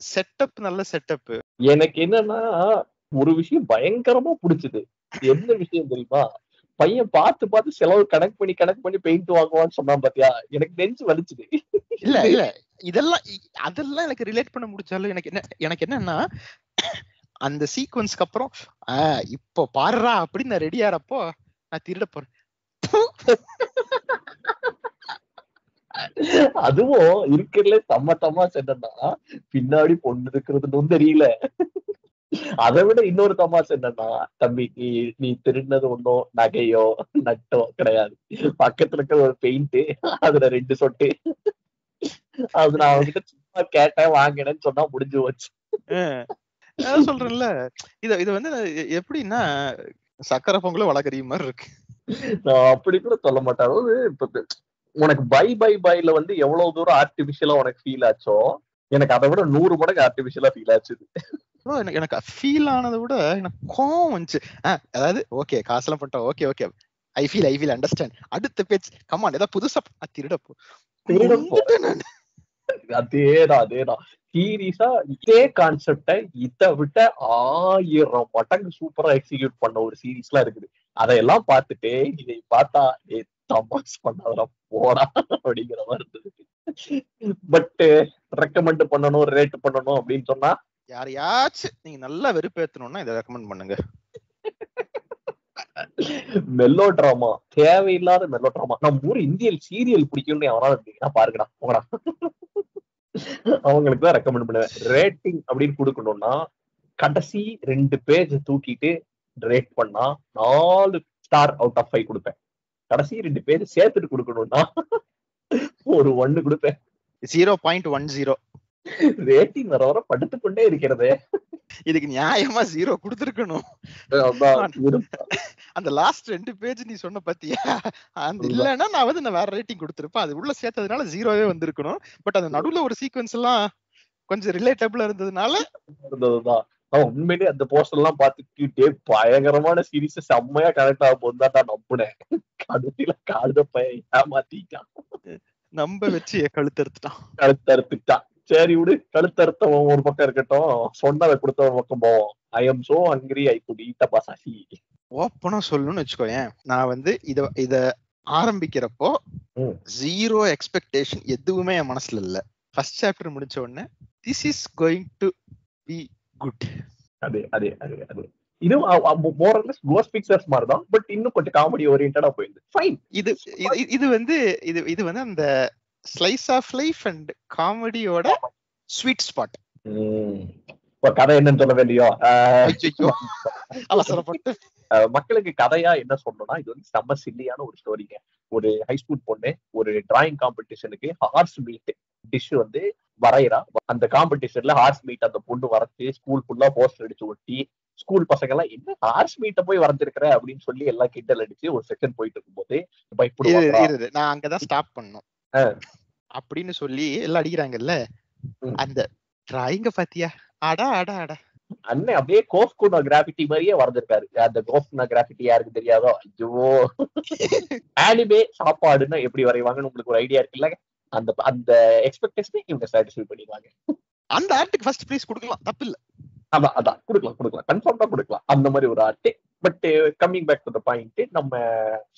A: செட்டப், நல்ல செட்டப்.
B: எனக்கு என்னன்னா ஒரு விஷயம் பயங்கரமா பிடிச்சது. என்ன விஷயம் தெரியுமா? பையன் பார்த்து பார்த்து செலவு கணக்கு பண்ணி பெயிண்ட் வாங்குவான்னு சொன்னான் பாத்தியா, எனக்கு நெஞ்சு வலிச்சுது.
A: இல்ல அதெல்லாம் எனக்கு ரிலேட் பண்ண முடிச்சாலும் எனக்கு என்னன்னா அந்த சீக்வன்ஸ்க்கு அப்புறம் இப்போ பாருடா அப்படின்னு நான் ரெடி ஆறப்போ நான் திருட போறேன்.
B: அதுவும் இருக்கிறதுல தம்மா என்னன்னா பின்னாடி பொண்ணு இருக்கிறதுன்னு தெரியல. அதை விட இன்னொரு தமாசு என்னன்னா, தம்பி நீ திருடினது ஒன்னும் நகையோ நட்டோ கிடையாது, பக்கத்துல இருக்க ஒரு பெயிண்ட், அதுல 2 சொட்டு, அது நான் அவன்கிட்ட சும்மா கேட்டேன் வாங்கினேன்னு சொன்னா முடிஞ்சு போச்சு.
A: சொல்றேன்ல, இது வந்து எப்படின்னா சக்கரை பொங்கலும் வளகரியும் மாதிரி இருக்கு.
B: நான் அப்படி கூட சொல்ல மாட்டேன். அதாவது இப்ப உனக்கு பைல வந்து எவ்வளவு தூரம் ஆர்டிபிஷியலா உனக்கு ஃபீல் ஆச்சோ, எனக்கு அதை விட 100 மடங்கு ஆர்டிபிஷியலா ஃபீல் ஆச்சு.
A: எனக்கு ஃபீல் ஆனதை விட எனக்கு கோவம் வந்துச்சு. அதாவது ஓகே காசுலாம் பண்ணிட்டோம், ஓகே ஐ ஃபீல் அண்டர்ஸ்டாண்ட். அடுத்த பேச்சு கமான் ஏதாவது புதுசா திருடப்போ.
B: அதேதான் சீரியஸா இதே கான்செப்ட இதை விட்ட 1000 மடங்கு சூப்பரா எக்ஸிக்யூட் பண்ண ஒரு சீரீஸ்லாம் இருக்குது. அதையெல்லாம் பார்த்துட்டு இதை பார்த்தா தமாஸ் பண்ணாதான் போடா அப்படிங்கிற மாதிரி இருந்தது. பட் ரெக்கமெண்ட் பண்ணணும், ரேட் பண்ணணும் அப்படின்னு சொன்னா
A: யாரையாச்சும் நீங்க நல்லா வெறுப்பேத்தணும்னா இதை ரெக்கமெண்ட் பண்ணுங்க.
B: மெல்லோ டிராமா, தேவையில்லாத மெல்லோ டிராமா. நம்ம ஊர் இந்தியன் சீரியல் பிடிக்கும்னு எவனாவது இருந்தீங்கன்னா பாருங்கடா போங்கடா, அவங்களுக்கு தான் ரெக்கமெண்ட் பண்ணுவேன். ரேட்டிங் அப்படின்னு கொடுக்கணும்னா கடைசி 2 பேஜ் தூக்கிட்டு ரேட் பண்ணா 4 ஸ்டார் அவுட் ஆஃப் 5 கொடுப்பேன். கடைசி 2 பேஜ் சேர்த்துட்டு கொடுக்கணும்னா ஒரு 1 கொடுப்பேன்.
A: 0.10
B: ரேட்டிங் வர வர படுத்துக்கொண்டே இருக்கிறது.
A: இதுக்கு நியாயமா 0 கொடுத்துருக்கணும். அந்த லாஸ்ட் 2 பேஜ் நீ சொன்ன பத்தியா, அந்த இல்லன்னா நான் வந்து நான் வேற ரேட்டிங் கொடுத்திருப்பேன். அது உள்ள சேர்த்ததுனால 0வே வந்திருக்கணும். பட் அந்த நடுவுல ஒரு சீக்வன்ஸ் எல்லாம் கொஞ்சம் ரிலேட்டபிளா இருந்ததுனால
B: உண்மையிலேயே அந்த போஸ்டர் எல்லாம் பாத்துக்கிட்டே பயங்கரமான சீரீஸ் செம்மையா கனெக்ட் ஆக போது தான் நம்பினேன். கடைசியில காடுத பையன் ஏமாத்திட்டான்,
A: நம்ப வச்சு கழுத்தறுத்துட்டான்.
B: சரி விடு, கழுத்தறுத்தவன் ஒரு பக்கம் இருக்கட்டும், சொன்னதை கொடுத்தவன் பக்கம் போவோம். I am so hungry I could eat a பசாசி.
A: ஓப்பனா சொல்லணும்னு வச்சுக்கோயேன், நான் வந்து இத ஆரம்பிக்கிறப்போ 0 எக்ஸ்பெக்டேஷன் எதுவுமே என் மனசுல இல்ல. ஃபர்ஸ்ட் சாப்டர் முடிச்ச உடனே this is going to be good.
B: அதே இது more or less ghost pictures மாதிரி தான், பட் இன்னும் கொஞ்சம் காமெடி ஓரியன்டா போயிடுது. ஃபைன்.
A: இது வந்து அந்த ஸ்லைஸ் ஆஃப் லைஃப் அண்ட் காமெடியோட ஸ்வீட் ஸ்பாட்.
B: கதை என்னன்னு சொல்ல வேண்டியோ
A: அவசரப்பட்டு
B: மக்களுக்கு கதையா என்ன சொல்லணும்னா, இது வந்து செம்ம சில்லியான ஒரு ஸ்டோரிங்க. ஒரு ஹை ஸ்கூல் பொண்ணு ஒரு டிராயிங் காம்படிஷனுக்கு ஹார்ஸ் மீட் டிஷ் வந்து வரையறா. அந்த காம்படிஷன்ல ஹார்ஸ் மீட் அந்த பொண்ணு வரைச்சு ஸ்கூல் ஃபுல்லா போஸ்டர் அடிச்சு ஒட்டி, ஸ்கூல் பசங்க எல்லாம் என்ன ஹார்ஸ் மீட்டை போய் வரைஞ்சிருக்கிற அப்படின்னு சொல்லி எல்லாம் கிண்டல் அடிச்சு ஒரு செகண்ட் போயிட்டு இருக்கும்போது
A: நான் அங்கதான் ஸ்டாப் பண்ணோம் அப்படின்னு சொல்லி எல்லாம் அடிக்கிறாங்கல்ல, அந்த டிராயிங்க பாத்தியா, அடா
B: அண்ணன் அப்படியே கோஃப்குனா கிராஃபிட்டி மாதிரியே வரைஞ்சிருக்காரு. அந்த கோஃப்குனா கிராஃபிட்டி யாருக்கு தெரியாதோ, ஐயோ ஆனிமே சாப்பாடுன்னா எப்படி வரைவாங்கன்னு உங்களுக்கு ஒரு ஐடியா இருக்குல்ல, அந்த எக்ஸ்பெக்டேஷனை இவங்க சாட்டிஸ்ஃபை பண்ணிடுவாங்க.
A: அந்த ஆர்ட்டுக்கு ஃபர்ஸ்ட் பிரைஸ் கொடுக்கலாம், தப்பு இல்ல.
B: அதான் கொடுக்கலாம், கன்ஃபார்மா கொடுக்கலாம் அந்த மாதிரி ஒரு art. But coming back to the point, நம்ம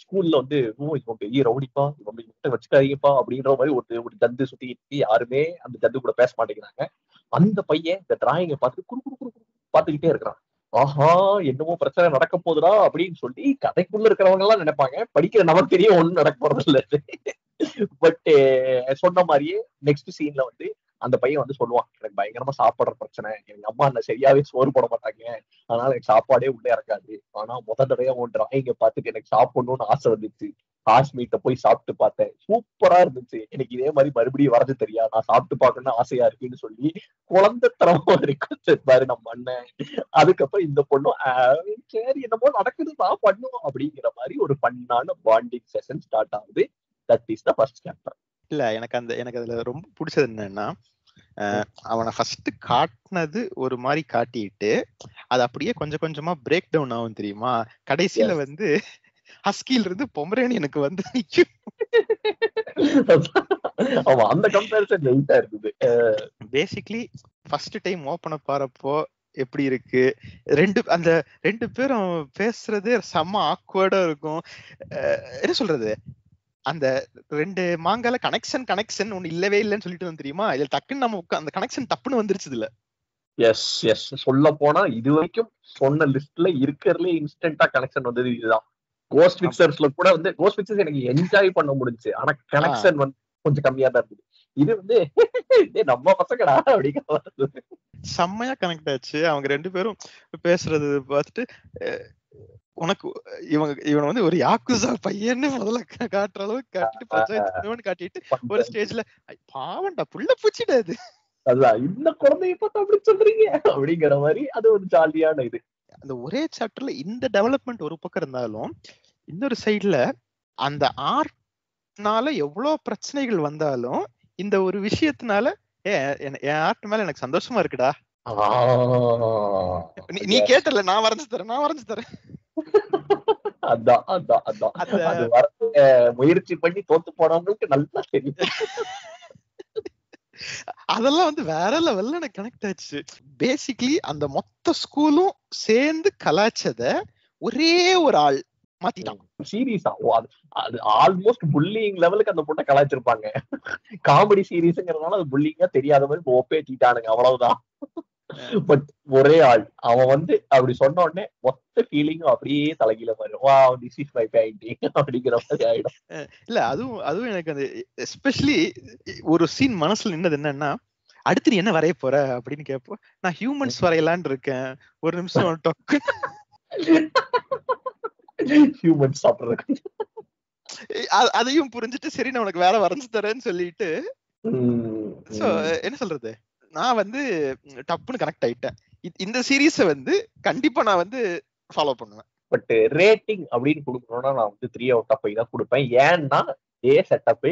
B: ஸ்கூல்ல வந்து இவன் பெரிய ரவுடிப்பா, இவன் வச்சுக்காதீங்கப்பா அப்படின்ற மாதிரி ஒரு ஜந்து சுத்தி யாருமே அந்த ஜந்து கூட பேச மாட்டேங்கிறாங்க. அந்த பையன் இந்த டிராயிங்கை பார்த்து குறு குறு குறு குறு பார்த்துக்கிட்டே இருக்கிறான். ஆஹா, என்னமோ பிரச்சனை நடக்க போகுதுடா அப்படின்னு சொல்லி கதைக்குள்ள இருக்கிறவங்க எல்லாம் நினைப்பாங்க. படிக்கிற நமக்கு தெரியும் ஒண்ணும் நடக்க போறது இல்ல. பட் சொன்ன மாதிரியே நெக்ஸ்ட் சீன்ல வந்து அந்த பையன் வந்து சொல்லுவான், எனக்கு பயங்கரமா சாப்பிடுற பிரச்சனை, எங்க அம்மா என்ன சரியாவே சோறு போட மாட்டாங்க, அதனால எனக்கு சாப்பாடே உள்ள இறக்காது. ஆனா முதல் தடவையா உன் டிராயிங்க பார்த்துட்டு எனக்கு சாப்பிடணும்னு ஆசை வந்துச்சு. காஷ்மீர்ட்ட போய் சாப்பிட்டு பார்த்தேன், சூப்பரா இருந்துச்சு, எனக்கு இதே மாதிரி மறுபடியும் வரைஞ்சு தெரியா, நான் சாப்பிட்டு பார்க்கணும்னு ஆசையா இருக்குன்னு சொல்லி குழந்தைத்தனமா ரிக்வெஸ்ட் எடுப்பாரு நம்ம அண்ணன். அதுக்கப்புறம் இந்த பொண்ணும் சரி என்னமோ நடக்குது நான் பண்ணுவோம் அப்படிங்கிற மாதிரி ஒரு பண்ணான பாண்டிங் செஷன் ஸ்டார்ட் ஆகுது. That is the first chapter.
A: இல்ல எனக்கு அதுல ரொம்ப பிடிச்சது என்னன்னா, அவனை ஃபர்ஸ்ட் காட்டினது ஒரு மாதிரி காட்டிட்டு அது அப்படியே கொஞ்சம் கொஞ்சமா பிரேக் டவுன் ஆகும் தெரியுமா. கடைசியில வந்து ஹஸ்கில இருந்து பொமரேனியனுக்கு வந்து நிக்கும்.
B: ஆமா, அந்த கம்பேரிசன் வெயிட்டா இருக்குது.
A: Basically first time open up ஆறப்போ எப்படி இருக்கு, அந்த ரெண்டு பேரும் பேசுறது செம்ம ஆக்வர்டா இருக்கும். என்ன சொல்றது, அந்த ரெண்டு மாங்கால கனெக்ஷன் ஒண்ணு இல்லவே இல்லைன்னு சொல்லிட்டு வந்து தெரியுமா, இதுல டக்குன்னு நம்ம அந்த கனெக்ஷன் தப்புன்னு வந்துருச்சு இதுல.
B: எஸ் எஸ், சொல்ல போனா இது வரைக்கும் சொன்ன லிஸ்ட்ல இருக்கிறதுல இன்ஸ்டன்டா கனெக்ஷன் வந்தது இதுதான். கோஸ்ட் பிக்சர்ஸ்ல கூட வந்து கோஸ்ட் பிக்சர்ஸ் எனக்கு என்ஜாய் பண்ண முடிஞ்சு, ஆனா கனெக்ஷன் வந்து கொஞ்சம் கம்மியா தான் இருந்தது. இது வந்து நம்ம பசங்கடா அப்படிங்கிற
A: செம்மையா கனெக்ட் ஆச்சு. அவங்க ரெண்டு பேரும் பேசுறது பார்த்துட்டு உனக்கு இவனை வந்து ஒரு யாக்குசா பையன்னு முதல்ல காட்டுற அளவுக்கு காட்டிட்டு பஞ்சாயத்து காட்டிட்டு ஒரு ஸ்டேஜ்ல பாவண்டா புள்ள பூச்சிடாது
B: அதான் இந்த குழந்தைய பார்த்தா அப்படி சொல்றீங்க அப்படிங்கிற மாதிரி அது ஒரு ஜாலியான இது.
A: அந்த ஒரே சாப்டர்ல இந்த டெவலப்மெண்ட் ஒரு பக்கம் இருந்தாலும் இன்னொரு சைட்ல அந்த ஆர்ட்னால எவ்வளவு பிரச்சனைகள் வந்தாலும் இந்த ஒரு விஷயத்தினால என் ஆர்ட் மேல எனக்கு சந்தோஷமா இருக்குடா. நீ கேட்டல, நான் வரைஞ்சு தரேன்.
B: அதான் அதான் அதான் அது முயற்சி பண்ணி தோத்து போனவங்களுக்கு நல்லா தெரியும்.
A: அதெல்லாம் வந்து வேற லெவல்ல எனக்கு கனெக்ட் ஆச்சு. பேசிக்கலி அந்த மொத்த ஸ்கூலும் சேர்ந்து கலாச்சத ஒரே ஒரு ஆள் மாத்திட்டான்.
B: சீரியஸா அது ஆல்மோஸ்ட் புல்லிங் லெவலுக்கு அந்த பொண்ணை கலாச்சிருப்பாங்க. காமெடி சீரீஸ்ங்கிறதுனால அது புல்லிங்கா தெரியாத மாதிரி ஒப்பேத்திட்டானுங்க, அவ்வளவுதான். பட் ஒரே ஆள் அவன் வந்து அப்படி சொன்ன உடனே மொத்த ஃபீலிங்கும் அப்படியே தலைகீழ மாறும். Wow, this is my painting அப்படிங்கிற மாதிரி ஆயிடும்.
A: இல்ல அதுவும் எனக்கு அந்த எஸ்பெஷலி ஒரு சீன் மனசுல நின்னது என்னன்னா, அடுத்து நீ என்ன வரைய போற அப்படின்னு கேப்போ, நான் ஹியூமன்ஸ் வரையலான்னு இருக்கேன். ஒரு நிமிஷம் டொக்கு
B: ஹியூமன்ஸ் சாப்பிடுறது
A: அதையும் புரிஞ்சுட்டு சரி நான் உனக்கு வேற வரைஞ்சு தரேன்னு சொல்லிட்டு என்ன சொல்றது, நான் வந்து டப்புன்னு கனெக்ட் ஆயிட்டேன். இந்த சீரீஸ வந்து கண்டிப்பா நான் வந்து ஃபாலோ பண்ணுவேன்.
B: பட் ரேட்டிங் அப்படின்னு கொடுக்கணும்னா நான் வந்து 3 out of 5 தான் கொடுப்பேன். ஏன்னா செட்டப்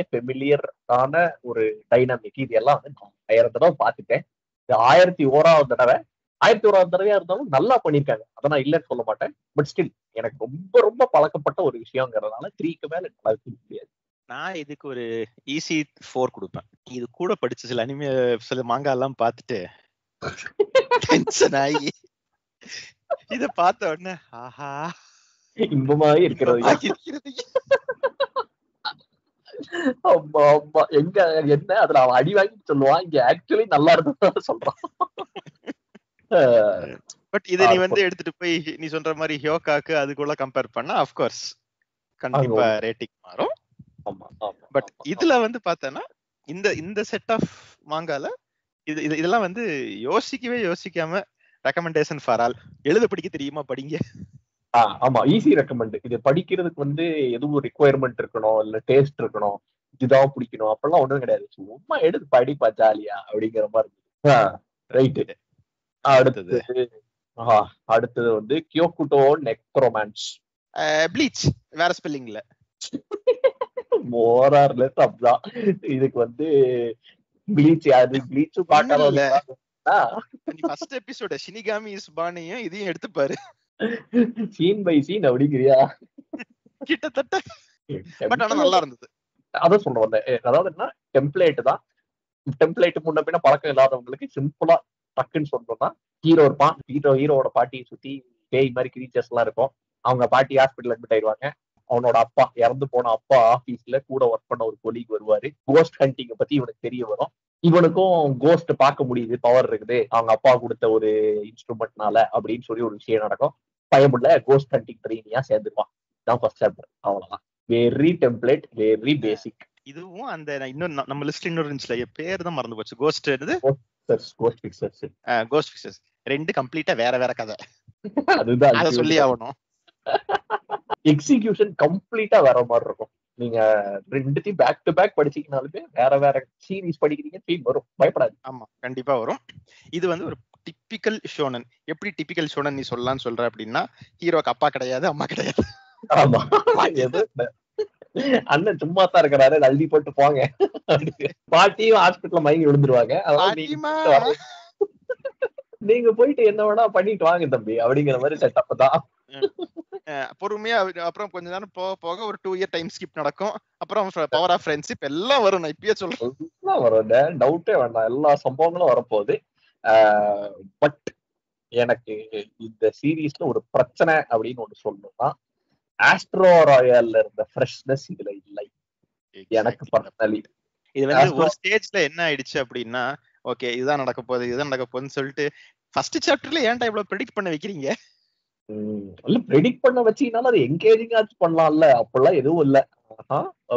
B: ஃபெமிலியரான ஒரு டைனாமிக் இது எல்லாம் வந்து நான் 1000 தடவை பார்த்துட்டேன். 1001வது தடவையா இருந்தாலும் நல்லா பண்ணிருக்காங்க, அதை நான் இல்லைன்னு சொல்ல மாட்டேன். பட் ஸ்டில் எனக்கு ரொம்ப ரொம்ப பழக்கப்பட்ட ஒரு விஷயங்கிறதுனால 3க்கு மேல நல்லா இருக்க முடியாது.
A: நான் இதுக்கு ஒரு ஈஸி 4 கொடுப்பேன். இது கூட படிச்ச சில மாங்கா எல்லாம் பார்த்துட்டு டென்ஷன் ஆகி இத பார்த்த உடனே ஆஹா
B: இன்பமாவே இருக்கிறது. ஆமா ஆமா, எங்க என்ன அதுல அவன் அடி வாங்கி சொல்லுவான், இங்க ஆக்சுவலி நல்லா இருந்தது சொல்றான்.
A: பட் இதை நீ வந்து எடுத்துட்டு போய் நீ சொல்ற மாதிரி ஹியோகாக்கு அதுக்குள்ள கம்பேர் பண்ணா ஆஃப்கோர்ஸ் கண்டிப்பா ரேட்டிங் மாறும். பட் இதுல வந்து பார்த்தேன்னா இந்த செட் ஆஃப் மாங்கால இதெல்லாம் வந்து யோசிக்காம ரெக்கமெண்டேஷன் ஃபார் ஆல். எழுத படிக்க தெரியுமா படிங்க.
B: ஆமா, ஈஸி ரெக்கமெண்ட். இது படிக்கிறதுக்கு வந்து எதுவும் ரிக்குவயர்மெண்ட் இருக்கணும், இல்ல டேஸ்ட் இருக்கணும், இதுதான் பிடிக்கணும் அப்பெல்லாம் ஒண்ணும் கிடையாது. சும்மா எடுத்து படிப்பா ஜாலியா அப்படிங்கிற மாதிரி இருக்கு. ரைட்டு. அடுத்தது வந்து கியோகுட்டோ நெக்ரோமான்ஸ்.
A: ப்ளீச் வேற ஸ்பெல்லிங்ல
B: மோரார்லெஸ் அப்படிதான். இதுக்கு வந்து ப்ளீச் யாரு ப்ளீச்சும் பார்க்காத
A: ஃபர்ஸ்ட் எபிசோட் ஷினிகாமி இஸ் பானியும் இதையும் எடுத்து பாரு.
B: சீன் பை சீன் அப்படிங்கிறியா
A: கிட்டத்தட்ட. பட் ஆனா நல்லா இருந்தது.
B: அதான் சொல்ல வந்தேன். அதாவது என்ன டெம்ப்ளேட் தான். டெம்ப்ளேட் முன்ன பின்ன பழக்கம் இல்லாதவங்களுக்கு சிம்பிளா டக்குன்னு சொல்றோம்னா, ஹீரோ இருப்பான், ஹீரோவோட பாட்டியை சுத்தி பேய் மாதிரி கிரீச்சர்ஸ் எல்லாம் இருக்கும். அவங்க பாட்டி ஹாஸ்பிட்டல் அட்மிட் ஆயிடுவாங்க. அவனோட அப்பா இறந்து போன அப்பா ஆபீஸ்ல கூட ஒர்க் பண்ண ஒரு கொலீக் வருவாரு. கோஸ்ட் ஹண்டிங் பத்தி இவனுக்கு தெரிய வரும். இவனுக்கும் கோஸ்ட் பார்க்க முடியுது, பவர் இருக்குது, அவங்க அப்பா கொடுத்த ஒரு இன்ஸ்ட்ருமெண்ட்னால அப்படின்னு சொல்லி ஒரு விஷயம் நடக்கும். பயமுள்ள கோஸ்ட் ஹண்டிங் ட்ரெயினியா சேர்ந்துருவான். தான் ஃபர்ஸ்ட் சாப்டர். அவ்வளவுதான். Very template, very basic.
A: இதுவும் அந்த இன்னும் நம்ம லிஸ்ட் இன்னொரு இருந்துச்சுல, பேர் தான் மறந்து போச்சு. Ghost
B: ghost pictures.
A: Ghost pictures ரெண்டு கம்ப்ளீட்டா வேற வேற கதை.
B: அதுதான்
A: அத சொல்லி ஆகணும்.
B: எக்ஸிகியூஷன் கம்ப்ளீட்டா வேற மாதிரி இருக்கும். நீங்க ரெண்டுத்தையும் பேக் டு பேக் படிச்சீங்கனாலுமே வேற வேற சீரீஸ் படிக்கிறீங்க ஃபீல் வரும், பயப்படாது.
A: ஆமா, கண்டிப்பா வரும். இது வந்து ஒரு டிப்பிக்கல் ஷோனன். எப்படி டிப்பிக்கல் ஷோனன் நீ சொல்லலாம்னு சொல்ற அப்படின்னா, ஹீரோக்கு அப்பா கிடையாது, அம்மா கிடையாது.
B: ஆமா, அண்ணன் சும்மா தான் இருக்கிறாரு, அள்ளி போட்டு போங்க. பாட்டியும் ஹாஸ்பிட்டல்ல மயங்கி விழுந்துருவாங்க. நீங்க போயிட்டு என்ன வேணா பண்ணிட்டு வாங்க தம்பி அப்படிங்கிற மாதிரி செட்டப் தான்.
A: பொறுமையா அப்புறம் கொஞ்ச நேரம் போக போக ஒரு 2 இயர் டைம் ஸ்கிப் நடக்கும். அப்புறம் பவர் ஆஃப் ஃப்ரெண்ட்ஷிப் எல்லாம் வரும். நான் இப்பயே சொல்றேன்,
B: எல்லாம் வரும், டவுட்டே வேண்டாம், எல்லா சம்பவங்களும் வரப்போகுது. பட் எனக்கு இந்த சீரீஸ்ல ஒரு பிரச்சனை அப்படின்னு ஒண்ணு சொல்லணும்னா, ஆஸ்ட்ரோ ராயல்ல இருந்த ஃப்ரெஷ்னஸ் இதுல இல்லை எனக்கு பர்சனலி.
A: இது வந்து ஒரு ஸ்டேஜ்ல என்ன ஆயிடுச்சு அப்படின்னா, ஓகே இதுதான் நடக்க போகுதுன்னு சொல்லிட்டு ஃபர்ஸ்ட் சாப்டர்ல ஏன்டா இவ்வளவு ப்ரெடிக்ட் பண்ண வைக்கிறீங்க?
B: ப்ரெடிக்ட் பண்ண வச்சீங்கனாலும் அது என்கேஜிங் ஆச்சு பண்ணலாம்ல. அப்பெல்லாம் எதுவும் இல்ல.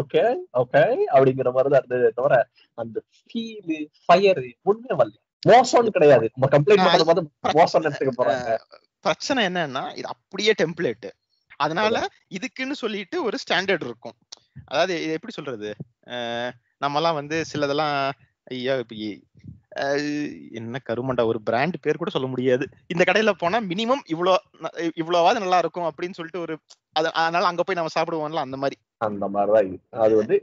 B: ஓகே ஓகே அப்படிங்கிற மாதிரிதான் இருந்தது தவிர அந்த ஃபீல் ஃபயர் ஒண்ணுமே வரல. மோசம்னு கிடையாது, நம்ம கம்ப்ளைண்ட் பண்றது பார்த்து மோசம் எடுத்துக்க போறாங்க.
A: பிரச்சனை என்னன்னா, இது அப்படியே டெம்ப்ளேட். அதனால இதுக்குன்னு சொல்லிட்டு ஒரு ஸ்டாண்டர்ட் இருக்கும். அதாவது இது எப்படி சொல்றது, நம்மலாம் வந்து சிலதெல்லாம் ஐயா என்ன கருமண்டா, ஒரு பிராண்ட் பேர் கூட சொல்ல முடியாது, இந்த கடையில போனா மினிமம் இவ்வளவாவது நல்லா இருக்கும் அப்படின்னு சொல்லிட்டு ஒரு அதனால அங்க போய் நம்ம சாப்பிடுவோம்ல, அந்த மாதிரிதான்
B: இது. அது வந்து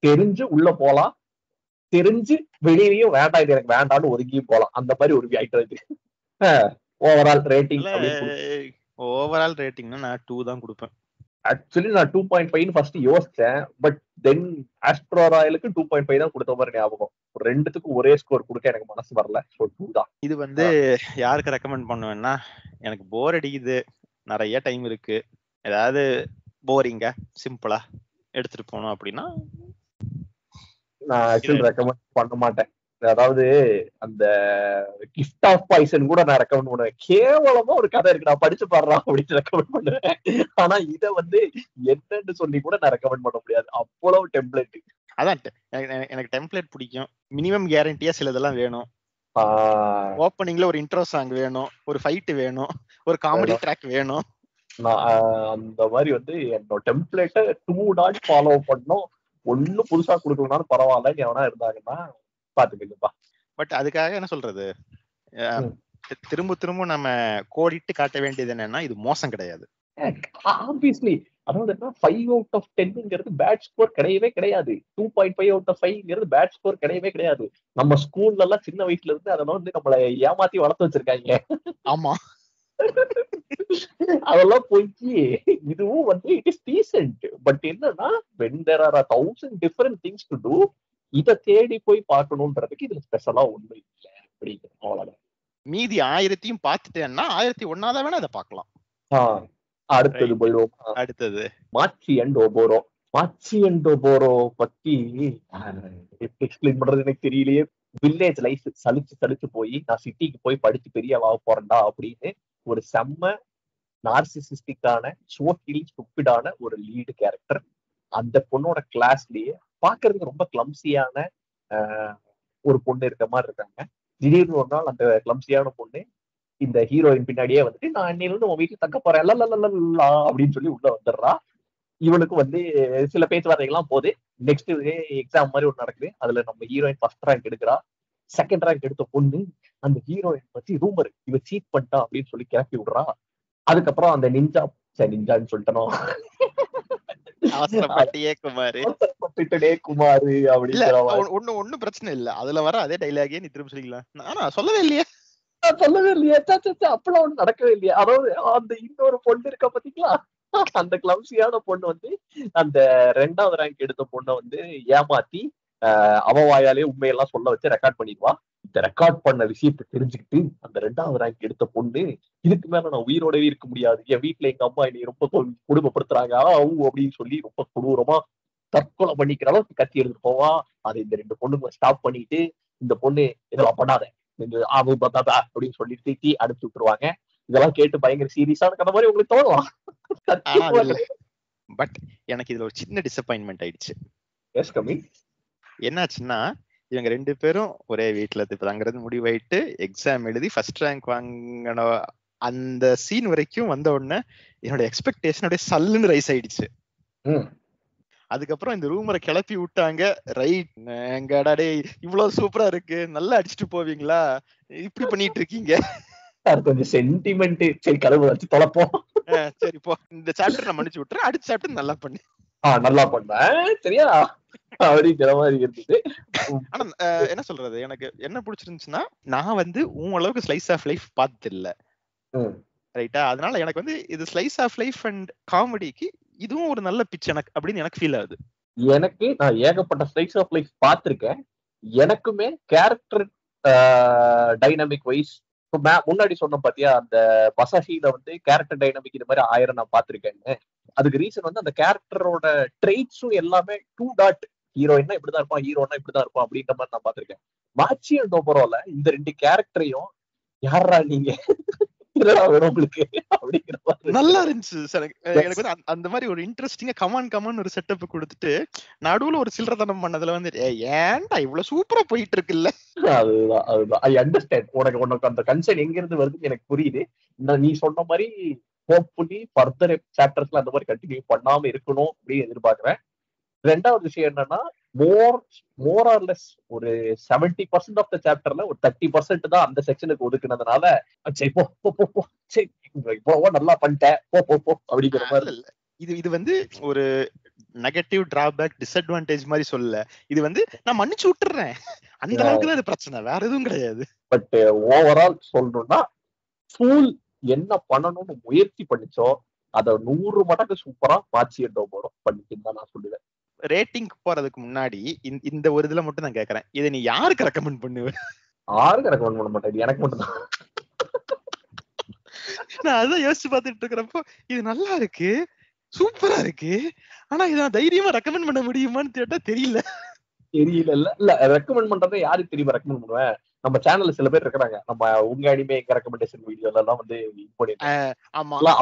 B: தெரிஞ்சு உள்ள போலாம், தெரிஞ்சு வெளியிலயும் வேண்டாம் இது எனக்கு வேண்டாம்னு ஒதுக்கியும் போலாம், அந்த மாதிரி ஒரு ஐட்டம். ஓவரால்
A: ரேட்டிங்னா நான் 2 தான் கொடுப்பேன்.
B: ஆக்சுவலி நான் 2.5 ஃபர்ஸ்ட் யோசிச்சேன். பட் தென் ஆஸ்ட்ரோ ராயலுக்கு 2.5 தான் கொடுத்த மாதிரி ஞாபகம். ரெண்டுத்துக்கும் ஒரே ஸ்கோர் கொடுக்க எனக்கு மனசு வரல. ஸோ 2 தான்.
A: இது வந்து யாருக்கு ரெக்கமெண்ட் பண்ணுவேன்னா, எனக்கு போர் அடிக்குது, நிறைய டைம் இருக்கு, ஏதாவது போரிங்கா சிம்பிளா எடுத்துட்டு போகணும் அப்படின்னா
B: நான் ஆக்சுவலி ரெக்கமெண்ட் பண்ண மாட்டேன். அதாவது அந்த கிஃப்ட் ஆஃப் பாய்சன் கூட நான் ரெக்கமெண்ட் பண்ணுவேன். கேவலமா ஒரு கதை இருக்கு, நான் படிச்சு பாடுறான் அப்படின்னு ரெக்கமெண்ட் பண்ணுவேன். ஆனா இதை வந்து என்னன்னு சொல்லி கூட நான் ரெக்கமெண்ட் பண்ண முடியாது, அவ்வளவு டெம்ப்ளேட்.
A: அதான் எனக்கு டெம்ப்ளேட் பிடிக்கும். மினிமம் கேரண்டியா சிலதெல்லாம் வேணும். ஓப்பனிங்ல ஒரு இன்ட்ரோ சாங் வேணும், ஒரு ஃபைட் வேணும், ஒரு காமெடி ட்ராக் வேணும்.
B: நான் அந்த மாதிரி வந்து என்னோட டெம்ப்ளேட்டை 2 நாட் ஃபாலோ பண்ணோம். ஒன்னும் புதுசா கொடுக்கணும்னாலும் பரவாயில்ல, எவனா இருந்தாங்கன்னா பாத்துக்கிட்டுப்பா.
A: பட் அதுக்காக என்ன சொல்றது, திரும்ப நம்ம கோடிட்டு காட்ட வேண்டியது என்னன்னா, இது மோசம் கிடையாது.
B: ஆப்வியஸ்லி, அதாவது 5 out of 10ங்கிறது பேட் ஸ்கோர் கிடையவே கிடையாது. 2.5 out of 5ங்கிறது பேட் ஸ்கோர் கிடையவே கிடையாது. நம்ம ஸ்கூல்ல எல்லாம் சின்ன வயசுல இருந்து அதெல்லாம் வந்து நம்மளை ஏமாத்தி வளர்த்து வச்சிருக்காங்க.
A: ஆமா,
B: அதெல்லாம் போய்க்கு இதுவும் வந்து இட் இஸ் டீசென்ட். பட் என்னன்னா, when there are 1000 different things to do, இதை தேடி போய் பார்க்கணும்ன்றதுக்கு இதுல ஸ்பெஷலா ஒண்ணு இல்லை அப்படிங்கிற அவ்வளவுதான்.
A: மீதி 1000 பார்த்துட்டேன்னா 1001 வேணா அதை பார்க்கலாம்.
B: அடுத்தது போயிடுவோம். அடுத்தது மாச்சி அண்ட் ஓபோரோ. மாச்சி அண்ட் ஓபோரோ பத்தி எப்படி எக்ஸ்பிளைன் பண்றது எனக்கு தெரியலையே. வில்லேஜ் லைஃப் சலிச்சு போய் நான் சிட்டிக்கு போய் படிச்சு பெரிய ஆக போறேன்டா அப்படின்னு ஒரு செம்ம நார்சிசிஸ்டிக்கான சோக்கிலி ஸ்டூபிடான ஒரு லீடு கேரக்டர். அந்த பொண்ணோட கிளாஸ்லயே பாக்குறதுக்கு ரொம்ப கிளம்சியான ஒரு பொண்ணு இருக்க மாதிரி இருக்காங்க. திடீர்னு ஒரு நாள் அந்த கிளம்சியான பொண்ணு இந்த ஹீரோயின் பின்னாடியே வந்துட்டு, நான் இன்னிலிருந்து உன் வீட்டுல தக்க போறேன் அப்படின்னு சொல்லி உள்ள வந்துடுறா. இவனுக்கு வந்து சில பேச்சுவார்த்தைகள்லாம் போகுது. நெக்ஸ்ட் எக்ஸாம் மாதிரி ஒன்று நடக்குது. அதுல நம்ம ஹீரோயின் ஃபர்ஸ்ட் ரேங்க் எடுக்கிறா. செகண்ட் ரேங்க் எடுத்த பொண்ணு அந்த ஹீரோயின் பத்தி ரூமர் இவ சீட் பண்ணிட்டா அப்படின்னு சொல்லி கிளப்பி விடுறா. அதுக்கப்புறம் அந்த நிஞ்சான்னு சொல்லிட்டோம், குமாரு அப்படிங்கிற
A: ஒன்னும் பிரச்சனை இல்ல. அதுல வர அதே டைலாகே நீ திரும்ப சொல்லிக்கலாம். சொல்லவே இல்லையே
B: அப்பெல்லாம் ஒண்ணு நடக்கவே இல்லையா. அதாவது அந்த இன்னொரு பொண்ணு இருக்க பாத்தீங்களா, அந்த கிளம்சியான பொண்ணு வந்து அந்த 2வது ரேங்க் எடுத்த பொண்ணை வந்து ஏமாத்தி அவ வாயாலே உண்மையெல்லாம் சொல்ல வச்சு ரெக்கார்ட் பண்ணிடுவா. இந்த ரெக்கார்ட் பண்ண விஷயத்தை தெரிஞ்சுக்கிட்டு அந்த 2வது ரேங்க் எடுத்த பொண்ணு, இதுக்கு மேல நான் உயிரோடவே இருக்க முடியாது, என் வீட்டுல எங்க அம்மா என்னை ரொம்ப குடும்பப்படுத்துறாங்க அப்படின்னு சொல்லி ரொம்ப கொடூரமா தற்கொலை பண்ணிக்கிற அளவுக்கு கத்தி எடுத்துட்டு போவா. அதை இந்த 2 பொண்ணுங்களை ஸ்டாப் பண்ணிட்டு இந்த பொண்ணு இதெல்லாம் பண்ணாத அப்படின்னு சொல்லி திட்டி அனுப்பிச்சு விட்டுருவாங்க. இதெல்லாம் கேட்டு பயங்கர சீரியஸான கதை மாதிரி உங்களுக்கு தோணலாம்.
A: பட் எனக்கு இதுல ஒரு சின்ன டிசப்பாயின்மெண்ட் ஆயிடுச்சு. என்னாச்சுன்னா இவங்க 2 பேரும் ஒரே வீட்டுல தங்குறது முடிவாயிட்டு எக்ஸாம் எழுதி ஃபர்ஸ்ட் ரேங்க் வாங்கின அந்த சீன் வரைக்கும் வந்த உடனே என்னோட எக்ஸ்பெக்டேஷன் அப்படியே சல்லுன்னு ரைஸ் ஆயிடுச்சு. அதுக்கப்புறம் இந்த ரூமரை கிளப்பி விட்டாங்க. ரைட், எங்கடா இவ்வளவு சூப்பரா இருக்கு, நல்லா அடிச்சுட்டு போவீங்களா, இப்படி பண்ணிட்டு இருக்கீங்க,
B: கொஞ்சம் சென்டிமெண்ட், சரி கதவு வச்சு தொலைப்போம்,
A: சரி போ, இந்த சாப்டர் நான் மன்னிச்சு விட்டுறேன், அடுத்த சாப்டர் நல்லா பண்ணு,
B: நல்லா பண்ணேன் சரியா அப்படிங்கிற மாதிரி இருந்தது.
A: ஆனா என்ன சொல்றது, எனக்கு என்ன பிடிச்சிருந்துச்சுன்னா, நான் வந்து உன் அளவுக்கு ஸ்லைஸ் ஆஃப் லைஃப் பார்த்தது இல்ல, ரைட்டா? அதனால எனக்கு வந்து இது ஸ்லைஸ் ஆஃப் லைஃப் அண்ட் காமெடிக்கு இதுவும் ஒரு நல்ல பிச் எனக்கு அப்படின்னு எனக்கு ஃபீல் ஆகுது.
B: எனக்கு நான் ஏகப்பட்ட ஸ்லைஸ் ஆஃப் லைஃப் பார்த்திருக்கேன். எனக்குமே கேரக்டர் டைனமிக் வைஸ் முன்னாடி சொன்ன பாத்தியா, அந்த பசாஷில வந்து கேரக்டர் டைனமிக் இது மாதிரி 1000 நான் பார்த்திருக்கேன்னு. அதுக்கு ரீசன் வந்து அந்த கேரக்டரோட ட்ரெய்ட்ஸும் எல்லாமே 2 டாட், ஹீரோயின்னா இப்படிதான் இருப்பான், ஹீரோனா இப்படிதான் இருப்பான் அப்படின்ற மாதிரி நான் பார்த்திருக்கேன். மாச்சி அண்ட் ஓபரோல இந்த 2 கேரக்டரையும் யாரா நீங்க உங்களுக்கு அப்படிங்கிற மாதிரி
A: நல்லா இருந்துச்சு. எனக்கு வந்து அந்த மாதிரி ஒரு இன்ட்ரெஸ்டிங்கா கமான் ஒரு செட்டப் கொடுத்துட்டு நடுவுல ஒரு சில்லறத்தனம் பண்ணதுல வந்து ஏன்டா இவ்வளவு சூப்பரா போயிட்டு இருக்குல்ல.
B: அதுதான் ஐ அண்டர்ஸ்டாண்ட். உனக்கு அந்த கன்சர்ன் எங்க இருந்து வருதுன்னு எனக்கு புரியுது. நீ சொன்ன மாதிரி ஹோப்ஃபுல்லி ஃபர்தர் சாப்டர்ஸ்ல அந்த மாதிரி கண்டினியூ பண்ணாம இருக்கணும் அப்படின்னு எதிர்பார்க்கிறேன். ரெண்டாவது விஷயம் என்னன்னா, மோர் ஆர் லெஸ் ஒரு 70% ஆஃப் த சாப்டர்ல ஒரு 30% தான் அந்த செக்ஷனுக்கு ஒதுக்குனதுனால சரி போ சரி இவ்வளவோ நல்லா பண்ணிட்டேன் போ அப்படிங்கிற மாதிரி.
A: இது வந்து ஒரு நெகட்டிவ் டிராபேக் டிஸ்அட்வான்டேஜ் மாதிரி சொல்லல, இது வந்து நான் மன்னிச்சு விட்டுறேன் அந்த அளவுக்கு தான் இது பிரச்சனை, வேற எதுவும் கிடையாது.
B: பட் ஓவரால் சொல்லணும்னா ஃபுல் என்ன பண்ணணும்னு முயற்சி பண்ணிச்சோ அதை 100 மடங்கு சூப்பரா மாச்சி போறோம் பண்ணிட்டு தான் நான் சொல்லுவேன்.
A: ரேட்டிங் போறதுக்கு முன்னாடி இந்த ஒரு இதுல மட்டும் நான் கேக்குறேன், இதை நீ யாருக்கு ரெக்கமெண்ட் பண்ணுவேன்?
B: யாருக்கு ரெக்கமெண்ட் பண்ண மாட்டேன், எனக்கு மட்டும் தான்.
A: நான் அதான் யோசிச்சு பார்த்துட்டு இருக்கிறப்போ இது நல்லா இருக்கு, சூப்பரா இருக்கு, ஆனா இதை தைரியமா ரெக்கமெண்ட் பண்ண முடியுமான்னு கேட்டா தெரியல.
B: இல்ல ரெக்கமெண்ட் பண்றதை யாருக்கு தெரியுமா ரெக்கமெண்ட் பண்ணுவேன்? நம்ம சேனல்ல சில பேர் இருக்காங்க, நம்ம உங்க அனிமே ரெக்கமெண்டேஷன் வீடியோல எல்லாம் வந்து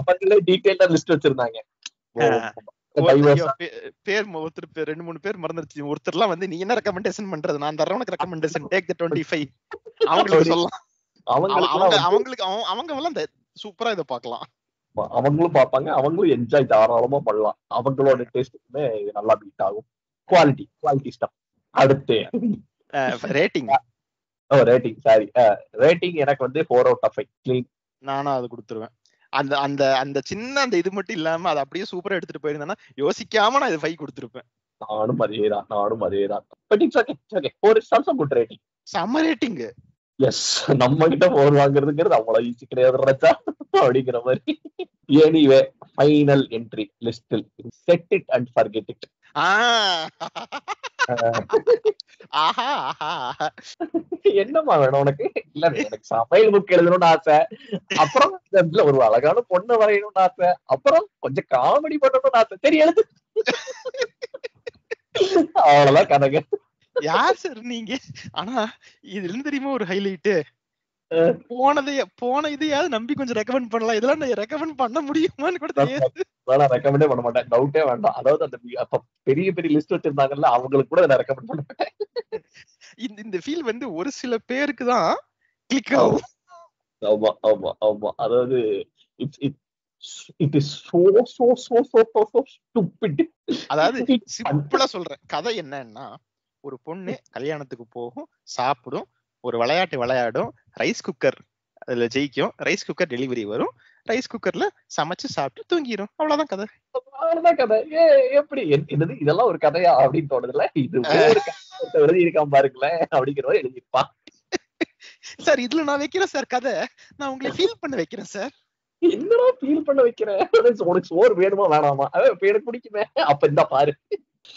B: அவங்களே டீடைலா லிஸ்ட் வச்சிருந்தாங்க.
A: பேர் ஒருத்தர் 2-3 பேர் மறந்துருச்சு. ஒருத்தர் எல்லாம் வந்து நீ என்ன ரெக்கமெண்டேஷன் பண்றது, நான் தரேன் உனக்கு ரெக்கமெண்டேஷன், டேக் தி 25 அவங்களுக்கு சொல்லலாம். அவங்க எல்லாம் சூப்பரா இதை பார்க்கலாம்,
B: அவங்களும் பார்ப்பாங்க, அவங்களும் என்ஜாய் தாராளமா பண்ணலாம். அவங்களோட டேஸ்ட்டுக்குமே நல்லா பீட் ஆகும். Quality stuff. அடுத்து ரேட்டிங் எனக்கு வந்து 4 out of 5 க்ளீன்.
A: நானும் அது கொடுத்துருவேன். அந்த சின்ன அந்த இது மட்டும் இல்லாம அதை அப்படியே சூப்பரா எடுத்துட்டு போயிருந்தேன்னா யோசிக்காம நான் இது 5 கொடுத்துருப்பேன்.
B: நானும் அதேதான். But it's okay. ஒரு சம்சம் குட் ரேட்டிங்,
A: செம்ம ரேட்டிங்.
B: எஸ், நம்ம கிட்ட 4 வாங்குறதுங்கிறது அவ்வளவு ஈஸி கிடையாது ரச்சா அப்படிங்கிற மாதிரி. எனிவே ஃபைனல் என்ட்ரி லிஸ்டில் set it and forget it. என்னமா வேணும் உனக்கு? இல்ல எனக்கு சமையல் புக் எழுதணும்னு ஆசை, அப்புறம் ஒரு அழகான பொண்ணு வரையணும்னு ஆசை, அப்புறம் கொஞ்சம் காமெடி பண்ணணும்னு ஆசை, சரி எழுது. அவ்வளவுதான் கதைங்க.
A: யார் சார் நீங்க? ஆனா இதுல இருந்து தெரியுமா ஒரு ஹைலைட், போன இதையாவது நம்பி கொஞ்சம் ரெக்கமெண்ட் பண்ணலாம், இதெல்லாம் நான் ரெக்கமெண்ட் பண்ண முடியுமான்னு கூட தெரியாது.
B: ரெக்கமெண்டே பண்ண மாட்டேன், டவுட்டே வேண்டாம். அதாவது அந்த பெரிய லிஸ்ட் வச்சிருந்தாங்கல்ல, அவங்களுக்கு கூட நான் ரெக்கமெண்ட் பண்ண மாட்டேன்.
A: இந்த ஃபீல் வந்து ஒரு சில பேருக்கு தான் கிளிக் ஆகும்.
B: ஆமா அதாவது இட் இஸ் சோ ஸ்டூபிட்.
A: அதாவது சிம்பிளா சொல்றேன், கதை என்னன்னா, ஒரு பொண்ணு கல்யாணத்துக்கு போகும், சாப்பிடும், ஒரு விளையாட்டு விளையாடும், ரைஸ் குக்கர் அதுல ஜெயிக்கும், ரைஸ் குக்கர் டெலிவரி வரும், ரைஸ் குக்கர்ல சமைச்சு சாப்பிட்டு தூங்கிடும், அவ்வளவுதான் கதை.
B: எப்படி இதெல்லாம் ஒரு கதையா அப்படின்னு தோணுதுல. இது எழுதி இருக்காம பாருங்களேன் அப்படிங்கிற மாதிரி எழுதிருப்பான்
A: சார். இதுல நான் வைக்கிறேன் சார் கதை, நான் உங்களை ஃபீல் பண்ண வைக்கிறேன் சார்.
B: என்னடா ஃபீல் பண்ண வைக்கிறேன்? உனக்கு சோறு வேணுமா வேணாமா? இப்ப எனக்கு பிடிக்குமே, அப்ப இந்த பாரு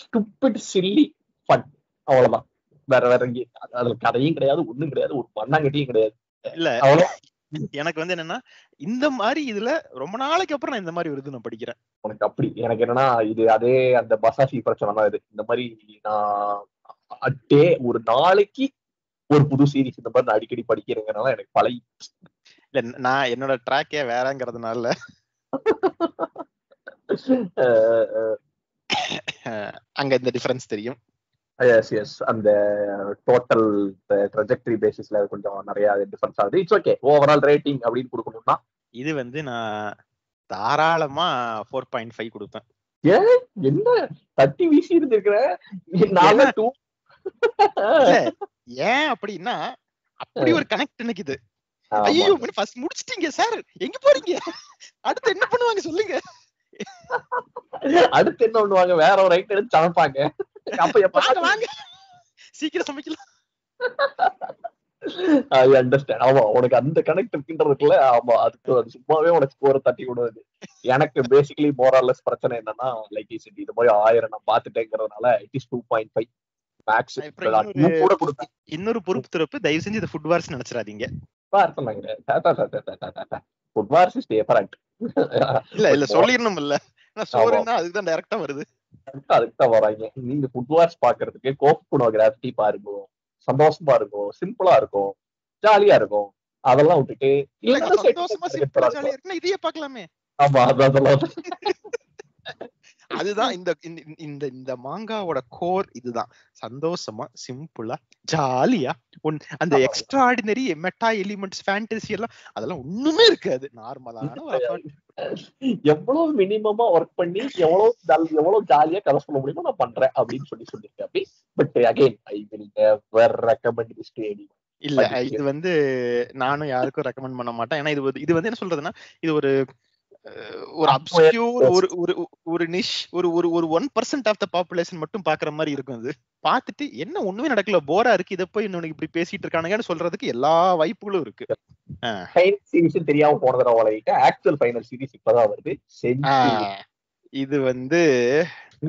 B: ஸ்டூபிட் சில்லி ஃபன், அவ்வளவுதான். வேற அதுல கதையும் கிடையாது, ஒண்ணும் கிடையாது, ஒரு மண்ணாங்கட்டியும் கிடையாது.
A: இல்ல எனக்கு வந்து என்னன்னா, இந்த மாதிரி இதுல ரொம்ப நாளைக்கு அப்புறம் நான் இந்த மாதிரி ஒரு இது நான் படிக்கிறேன்.
B: உனக்கு அப்படி, எனக்கு என்னன்னா இது அதே அந்த பசாஷி பிரச்சனை தான் இது. இந்த மாதிரி நான் ஒரு நாளைக்கு ஒரு புது சீரிஸ் இந்த மாதிரி நான் அடிக்கடி படிக்கிறேங்கிறனால எனக்கு பழகி.
A: இல்ல நான் என்னோட ட்ராக்கே வேறங்கிறதுனால அங்க இந்த டிஃபரன்ஸ் தெரியும்.
B: எஸ் எஸ் அந்த டோட்டல் ட்ரெஜெக்டரி பேசிஸ்ல கொஞ்சம் நிறைய டிஃபரன்ஸ் ஆகுது. It's okay. ஓவரால் ரேட்டிங் அப்படின்னு கொடுக்கணும்னா
A: இது வந்து நான் தாராளமா 4.5 கொடுப்பேன்.
B: ஏன் என்ன தட்டி வீசி இருந்திருக்கிறேன்.
A: ஏன் அப்படின்னா அப்படி ஒரு கனெக்ட் எனக்கு இது. ஐயோ ஃபர்ஸ்ட் முடிச்சிட்டீங்க சார், எங்க போறீங்க, அடுத்து என்ன பண்ணுவாங்க சொல்லுங்க.
B: அடுத்து என்ன பண்ணுவாங்க, வேற ஒரு ரைட் எடுத்து சமைப்பாங்க. அப்ப எப்ப
A: வாங்க சீக்கிரம் சமைக்கலாம்.
B: I understand. ஆமா, உனக்கு அந்த கனெக்ட் இருக்குன்றதுக்குள்ள ஆமா, அது சும்மாவே உனக்கு ஸ்கோரை தட்டி விடுவது. எனக்கு பேசிக்கலி மோரல்லஸ் பிரச்சனை என்னன்னா, லைக் இது மாதிரி 1000 நான் பாத்துட்டேங்கிறதுனால இட் இஸ் 2.5 மேக்ஸ்.
A: இன்னொரு பொறுப்பு திறப்பு, தயவு செஞ்சு இது ஃபுட் வார்ஸ் நினைச்சிடாதீங்க.
B: Food wars is different.
A: இல்ல சொல்லிரணும் இல்ல, சோறுனா அதுதான் டைரக்டா வருது,
B: அதுக்குதான் வராங்க. நீங்க ஃபுட் வார்ஸ் பாக்குறதுக்கு கோகுனோகிராஃபி பாருங்க, சந்தோஷமா இருக்கும், சிம்பிளா இருக்கும், ஜாலியா இருக்கும். அதெல்லாம் விட்டுட்டு
A: சந்தோஷமா சிம்பிளா ஜாலியா இருக்குன்னா இதையே பார்க்கலாமே.
B: ஆமா, அதெல்லாம்
A: அதுதான் இந்த மாங்காவோட கோர். இதுதான் சந்தோஷமா சிம்பிளா ஜாலியா அந்த எக்ஸ்ட்ராடினரி மெட்டா எலிமெண்ட்ஸ் ஃபேண்டசி எல்லாம் அதெல்லாம் ஒண்ணுமே இருக்காது. நார்மலான
B: எவ்வளவு மினிமமா ஒர்க் பண்ணி எவ்வளவு ஜாலியா கதை சொல்ல முடியுமோ நான் பண்றேன் அப்படின்னு சொல்லியிருக்கேன். அப்படி but again I will never recommend this to anyone.
A: இல்ல இது வந்து நானும் யாருக்கும் ரெக்கமெண்ட் பண்ண மாட்டேன். ஏன்னா இது வந்து என்ன சொல்றதுன்னா, இது ஒரு அப்ஸ்க்யூர் ஒரு நிஷ் ஒரு 1% ஆஃப் த பாப்புலேஷன் மட்டும் பாக்குற மாதிரி இருக்கும். அது பார்த்துட்டு என்ன ஒண்ணுமே நடக்கல, போரா இருக்கு, இதை போய் இன்னொன்னு இப்படி பேசிட்டு இருக்கானுங்கன்னு சொல்றதுக்கு எல்லா வாய்ப்புகளும் இருக்கு.
B: ஃபைனல் சீரிஸ் தெரியாம போனதுல வளையிட்டு ஆக்சுவல் ஃபைனல் சீரிஸ் இப்பதான் வருது.
A: இது வந்து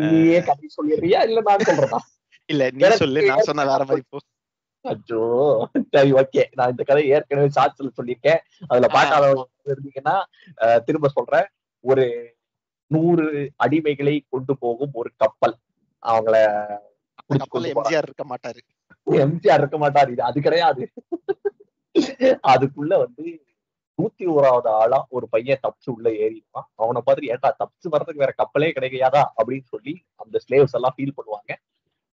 B: நீயே கதை சொல்லிடுறியா இல்ல நான் சொல்றதா?
A: இல்ல நீ சொல்லு, நான் சொன்ன வேற மாதிரி போ.
B: அச்சோ சரி ஓகே, நான் இந்த கதை ஏற்கனவே சாட்சியில் சொல்லியிருக்கேன். அதுல பார்க்காதவங்க இருந்தீங்கன்னா திரும்ப சொல்றேன். ஒரு 100 அடிமைகளை கொண்டு போகும் ஒரு கப்பல். அவங்கள
A: எம்ஜிஆர் இருக்க மாட்டாரு,
B: எம்ஜிஆர் இருக்க மாட்டாரு, இது அது கிடையாது. அதுக்குள்ள வந்து 101வது ஆளா ஒரு பையன் தப்பிச்சு உள்ள ஏறிடுவான். அவனை பார்த்துட்டு ஏட்டா தப்பிச்சு வர்றதுக்கு வேற கப்பலே கிடைக்காதா அப்படின்னு சொல்லி அந்த ஸ்லேவ்ஸ் எல்லாம் ஃபீல் பண்ணுவாங்க.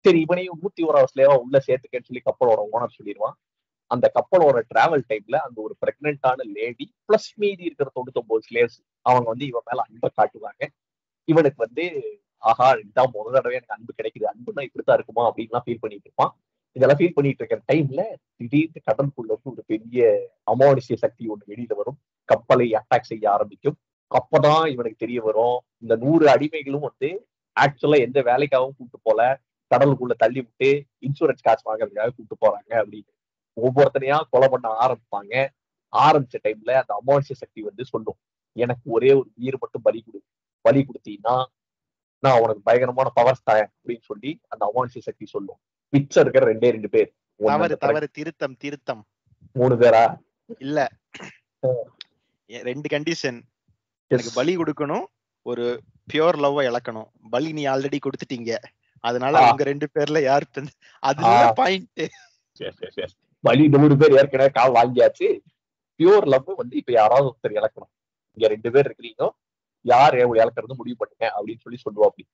B: சரி இவனையும் 101வது ஸ்லேவா உள்ள சேர்த்துக்கன்னு சொல்லி கப்பலோட ஓனர் சொல்லிடுவான். அந்த கப்பலோட டிராவல் டைம்ல அந்த ஒரு பிரெக்னென்டான லேடி பிளஸ் மீதி இருக்கிற 99 ஸ்லேவ்ஸ் அவங்க வந்து இவன் மேல அன்பை காட்டுவாங்க. இவனுக்கு வந்து ஆஹா இதான் முதல் தடவை எனக்கு அன்பு கிடைக்குது, அன்புன்னா இப்படித்தான் இருக்குமா அப்படின்லாம் ஃபீல் பண்ணிட்டு இருப்பான். இதெல்லாம் ஃபீல் பண்ணிட்டு இருக்கிற டைம்ல திடீர்னு கடலுக்குள்ள இருந்து ஒரு பெரிய அமானுஷ்ய சக்தி ஒண்ணு வெளியில வரும், கப்பலை அட்டாக் செய்ய ஆரம்பிக்கும். அப்பதான் இவனுக்கு தெரிய வரும், இந்த 100 அடிமைகளும் வந்து ஆக்சுவலா எந்த வேலைக்காகவும் கூப்பிட்டு போல, கடலுக்குள்ள தள்ளி விட்டு இன்சூரன்ஸ் காசு வாங்குறதுக்காக கூப்பிட்டு போறாங்க அப்படின்னு. ஒவ்வொருத்தனையா கொலை பண்ண ஆரம்பிப்பாங்க. ஆரம்பிச்ச டைம்ல அந்த அமானுஷ்ய சக்தி வந்து சொல்லும், எனக்கு ஒரே ஒரு உயிர் மட்டும் பலி கொடுத்தீங்கன்னா நான் உனக்கு பயங்கரமான பவர்ஸ் தரேன் அப்படின்னு சொல்லி அந்த அமானுஷ்ய சக்தி சொல்லும். மிச்சம் இருக்கிற 2 பேர்
A: திருத்தம்
B: 3 பேரா
A: இல்ல 2 கண்டிஷன். எனக்கு பலி கொடுக்கணும், ஒரு பியூர் லவ் இழக்கணும். பலி நீ ஆல்ரெடி கொடுத்துட்டீங்க, அதனால அவங்க 2 பேர்ல யாரு அதுதான் பாயிண்ட்.
B: பலி 100 பேர் ஏற்கனவே கால் வாங்கியாச்சு. பியூர் லவ் வந்து இப்ப யாராவது ஒருத்தர் இழக்கணும். இங்க 2 பேர் இருக்கிறீங்க, யார் இழக்கிறது முடிவு பண்ணுங்க அப்படின்னு சொல்லுவா. அப்படி